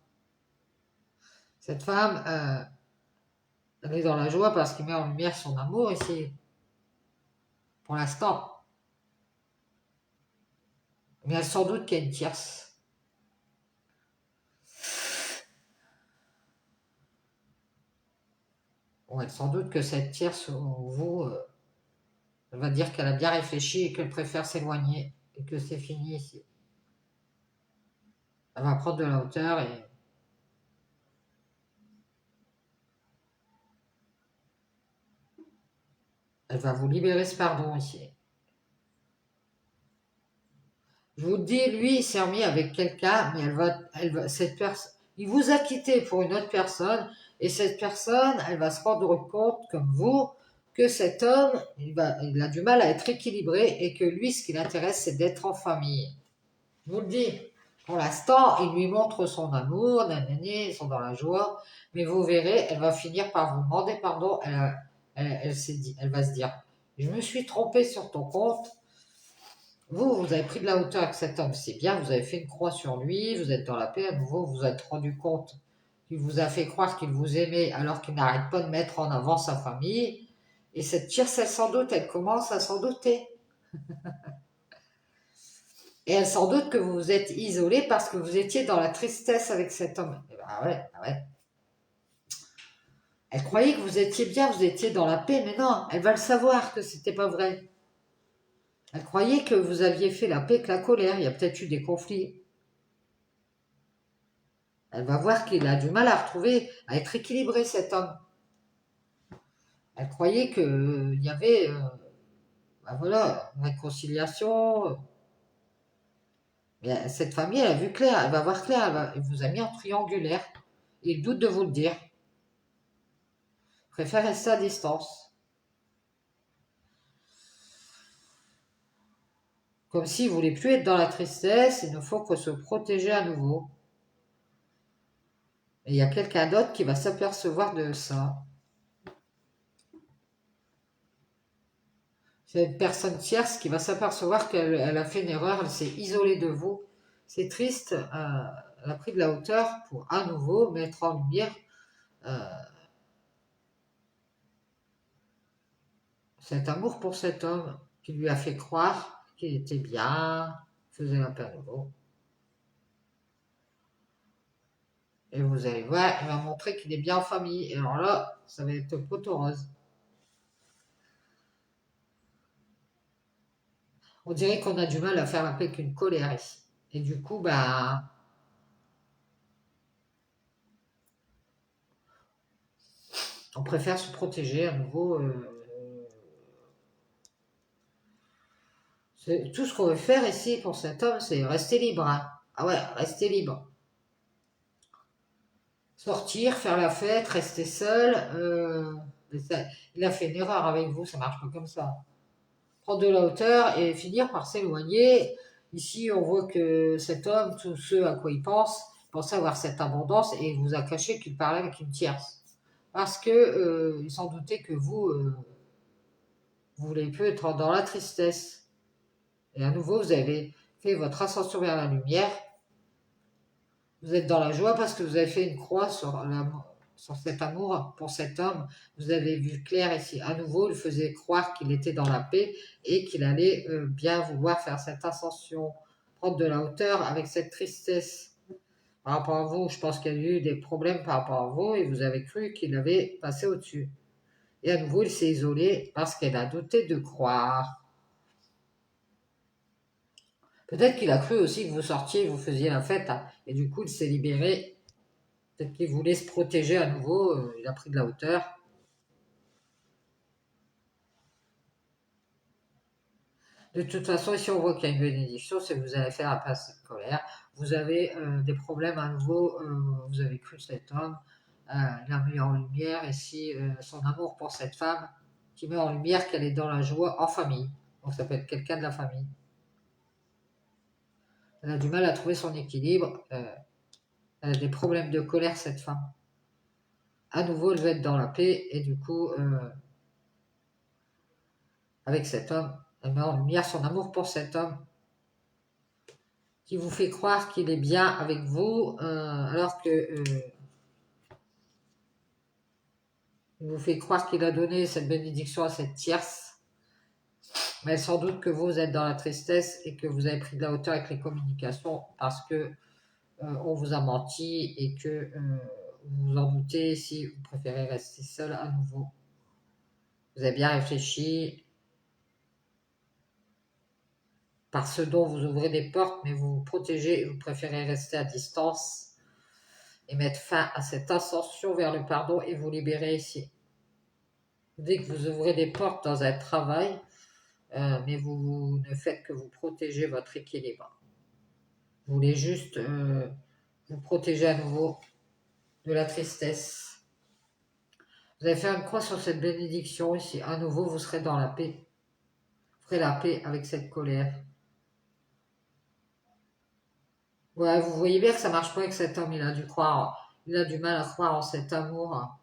Cette femme, elle est dans la joie parce qu'il met en lumière son amour ici, pour l'instant. Mais elle sans doute qu'il y a une tierce. Ouais, sans doute que cette tierce, vous, elle va dire qu'elle a bien réfléchi et qu'elle préfère s'éloigner et que c'est fini ici. Elle va prendre de la hauteur et elle va vous libérer ce pardon ici. Je vous le dis, lui, il s'est remis avec quelqu'un, mais cette personne, il vous a quitté pour une autre personne, et cette personne, elle va se rendre compte, comme vous, que cet homme, il a du mal à être équilibré, et que lui, ce qui l'intéresse, c'est d'être en famille. Je vous le dis, pour l'instant, il lui montre son amour, nanani, ils sont dans la joie, mais vous verrez, elle va finir par vous demander pardon, elle va se dire, je me suis trompée sur ton compte. Vous avez pris de la hauteur avec cet homme, c'est bien, vous avez fait une croix sur lui, vous êtes dans la paix, à nouveau, vous vous êtes rendu compte qu'il vous a fait croire qu'il vous aimait alors qu'il n'arrête pas de mettre en avant sa famille. Et cette tierce, elle s'en doute, elle commence à s'en douter. Et elle s'en doute que vous vous êtes isolé parce que vous étiez dans la tristesse avec cet homme. Et ben ouais, ah ouais. Elle croyait que vous étiez bien, vous étiez dans la paix, mais non, elle va le savoir que c'était pas vrai. Elle croyait que vous aviez fait la paix avec la colère, il y a peut-être eu des conflits. Elle va voir qu'il a du mal à retrouver, à être équilibré cet homme. Elle croyait qu'il y avait, ben voilà, une réconciliation. Mais cette famille, elle a vu clair, elle va voir clair, elle vous a mis en triangulaire. Il doute de vous le dire. Préfère rester à distance. Comme s'il ne voulait plus être dans la tristesse, il ne faut que se protéger à nouveau. Et il y a quelqu'un d'autre qui va s'apercevoir de ça. C'est une personne tierce qui va s'apercevoir qu'elle a fait une erreur, elle s'est isolée de vous. C'est triste, elle a pris de la hauteur pour à nouveau mettre en lumière euh, cet amour pour cet homme qui lui a fait croire qu'il était bien, faisait la paix à nouveau. Et vous allez voir, il va montrer qu'il est bien en famille. Et alors là, ça va être poteau rose. On dirait qu'on a du mal à faire la paix qu'une colère ici. Et du coup, bah, on préfère se protéger à nouveau. Tout ce qu'on veut faire ici pour cet homme, c'est rester libre. Hein. Ah ouais, rester libre. Sortir, faire la fête, rester seul. Il a fait une erreur avec vous, ça marche pas comme ça. Prendre de la hauteur et finir par s'éloigner. Ici, on voit que cet homme, tout ce à quoi il pense avoir cette abondance et il vous a caché qu'il parlait avec une tierce. Parce que il s'en doutait que vous voulez plus être dans la tristesse. Et à nouveau, vous avez fait votre ascension vers la lumière. Vous êtes dans la joie parce que vous avez fait une croix sur cet amour pour cet homme. Vous avez vu clair ici. À nouveau, il faisait croire qu'il était dans la paix et qu'il allait bien vouloir faire cette ascension, prendre de la hauteur avec cette tristesse. Par rapport à vous, je pense qu'il y a eu des problèmes par rapport à vous et vous avez cru qu'il avait passé au-dessus. Et à nouveau, il s'est isolé parce qu'elle a douté de croire. Peut-être qu'il a cru aussi que vous sortiez, vous faisiez la fête, hein, et du coup, il s'est libéré. Peut-être qu'il voulait se protéger à nouveau, il a pris de la hauteur. De toute façon, ici, on voit qu'il y a une bénédiction, c'est que vous allez faire la passe de colère. Vous avez des problèmes à nouveau, vous avez cru cet homme, il a mis en lumière ici son amour pour cette femme, qui met en lumière qu'elle est dans la joie en famille. Donc ça peut être quelqu'un de la famille. Elle a du mal à trouver son équilibre, elle a des problèmes de colère, cette femme. À nouveau, elle veut être dans la paix, et du coup, avec cet homme, elle met en lumière son amour pour cet homme, qui vous fait croire qu'il est bien avec vous, alors que il vous fait croire qu'il a donné cette bénédiction à cette tierce, mais sans doute que vous êtes dans la tristesse et que vous avez pris de la hauteur avec les communications parce que on vous a menti et que vous en doutez, si vous préférez rester seul à nouveau. Vous avez bien réfléchi par ce dont vous ouvrez des portes, mais vous vous protégez et vous préférez rester à distance et mettre fin à cette ascension vers le pardon et vous libérer ici. Dès que vous ouvrez des portes dans un travail, mais vous ne faites que vous protéger votre équilibre. Vous voulez juste vous protéger à nouveau de la tristesse. Vous allez faire une croix sur cette bénédiction ici. À nouveau, vous serez dans la paix. Vous ferez la paix avec cette colère. Ouais, vous voyez bien que ça marche pas avec cet homme. Il a dû croire. Il a du mal à croire en cet amour.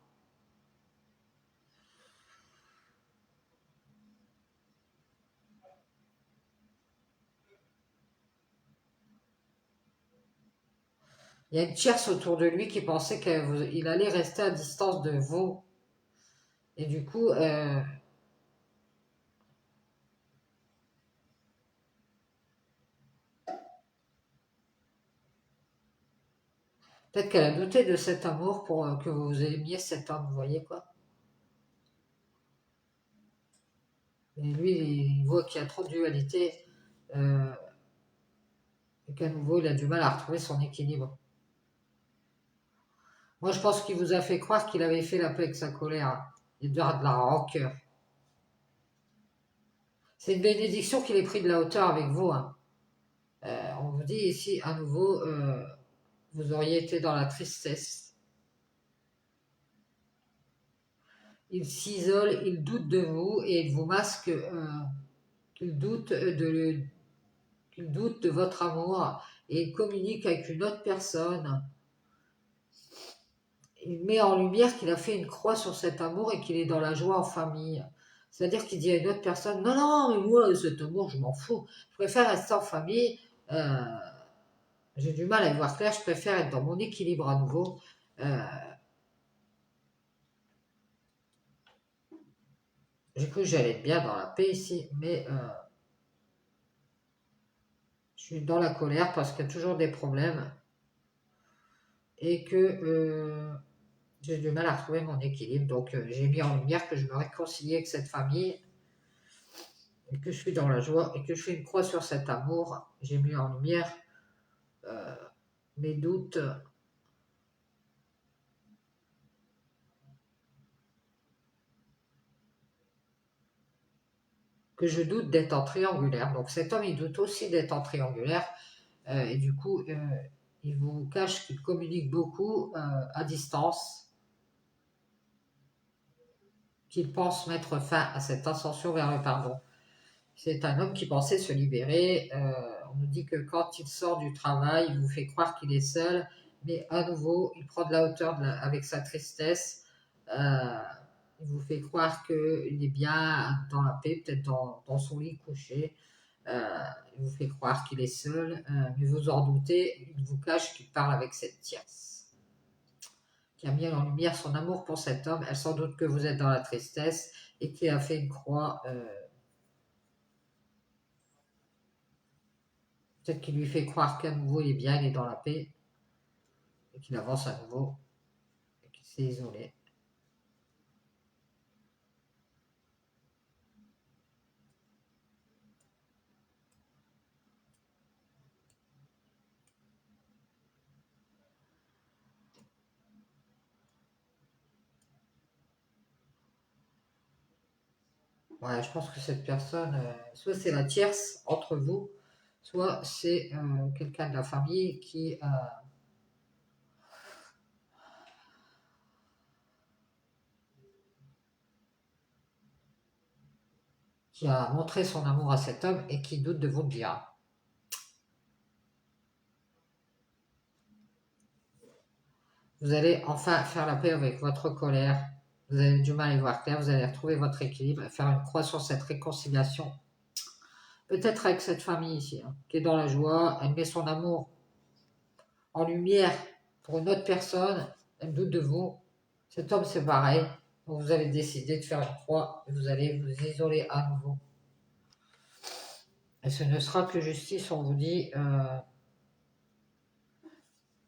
Il y a une tierce autour de lui qui pensait qu'il allait rester à distance de vous. Et du coup, peut-être qu'elle a douté de cet amour pour que vous aimiez cet homme, vous voyez quoi. Et lui, il voit qu'il y a trop de dualité et qu'à nouveau, il a du mal à retrouver son équilibre. Moi, je pense qu'il vous a fait croire qu'il avait fait la paix avec sa colère et de la rancœur. C'est une bénédiction qu'il ait pris de la hauteur avec vous. Hein. On vous dit ici, à nouveau, vous auriez été dans la tristesse. Il s'isole, il doute de vous et il vous masque qu'il doute de votre amour et il communique avec une autre personne. Il met en lumière qu'il a fait une croix sur cet amour et qu'il est dans la joie en famille. C'est-à-dire qu'il dit à une autre personne, non, non, mais moi, cet amour, je m'en fous. Je préfère rester en famille. J'ai du mal à y voir clair. Je préfère être dans mon équilibre à nouveau. J'ai cru que j'allais être bien dans la paix ici, mais je suis dans la colère parce qu'il y a toujours des problèmes et que j'ai du mal à retrouver mon équilibre. Donc j'ai mis en lumière que je me réconciliais avec cette famille et que je suis dans la joie et que je fais une croix sur cet amour. J'ai mis en lumière mes doutes. Que je doute d'être en triangulaire. Donc cet homme, il doute aussi d'être en triangulaire. Et du coup, il vous cache qu'il communique beaucoup à distance, qu'il pense mettre fin à cette ascension vers le pardon. C'est un homme qui pensait se libérer. On nous dit que quand il sort du travail, il vous fait croire qu'il est seul, mais à nouveau, il prend de la hauteur avec sa tristesse. Il vous fait croire qu'il est bien dans la paix, peut-être dans son lit couché. Il vous fait croire qu'il est seul, mais vous en doutez, il vous cache qu'il parle avec cette tierce, qui a mis en lumière son amour pour cet homme. Elle sans doute que vous êtes dans la tristesse et qui a fait une croix. Peut-être qu'il lui fait croire qu'à nouveau il est bien, il est dans la paix, et qu'il avance à nouveau, et qu'il s'est isolé. Ouais, je pense que cette personne, soit c'est la tierce entre vous, soit c'est quelqu'un de la famille qui a montré son amour à cet homme et qui doute de vous le dire. Vous allez enfin faire la paix avec votre colère. Vous avez du mal à y voir clair. Vous allez retrouver votre équilibre et faire une croix sur cette réconciliation. Peut-être avec cette famille ici, hein, qui est dans la joie. Elle met son amour en lumière pour une autre personne. Elle doute de vous. Cet homme, c'est pareil. Donc vous allez décider de faire une croix et vous allez vous isoler à nouveau. Et ce ne sera que justice, on vous dit.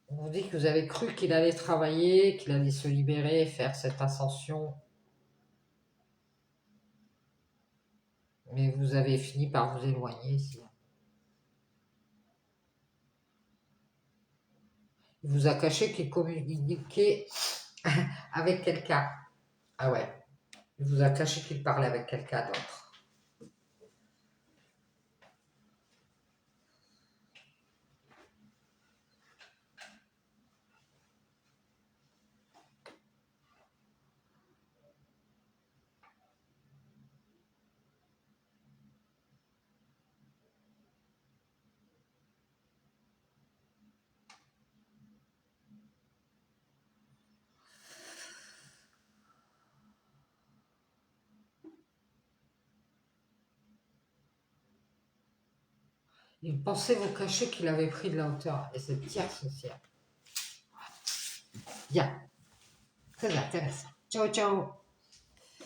On On vous dit que vous avez cru qu'il allait travailler, qu'il allait se libérer, faire cette ascension. Mais vous avez fini par vous éloigner ici. Il vous a caché qu'il communiquait avec quelqu'un. Ah ouais. Il vous a caché qu'il parlait avec quelqu'un d'autre. Il pensait vous cacher qu'il avait pris de la hauteur. Et c'est tierce aussi. Bien. Très intéressant. Ciao, ciao.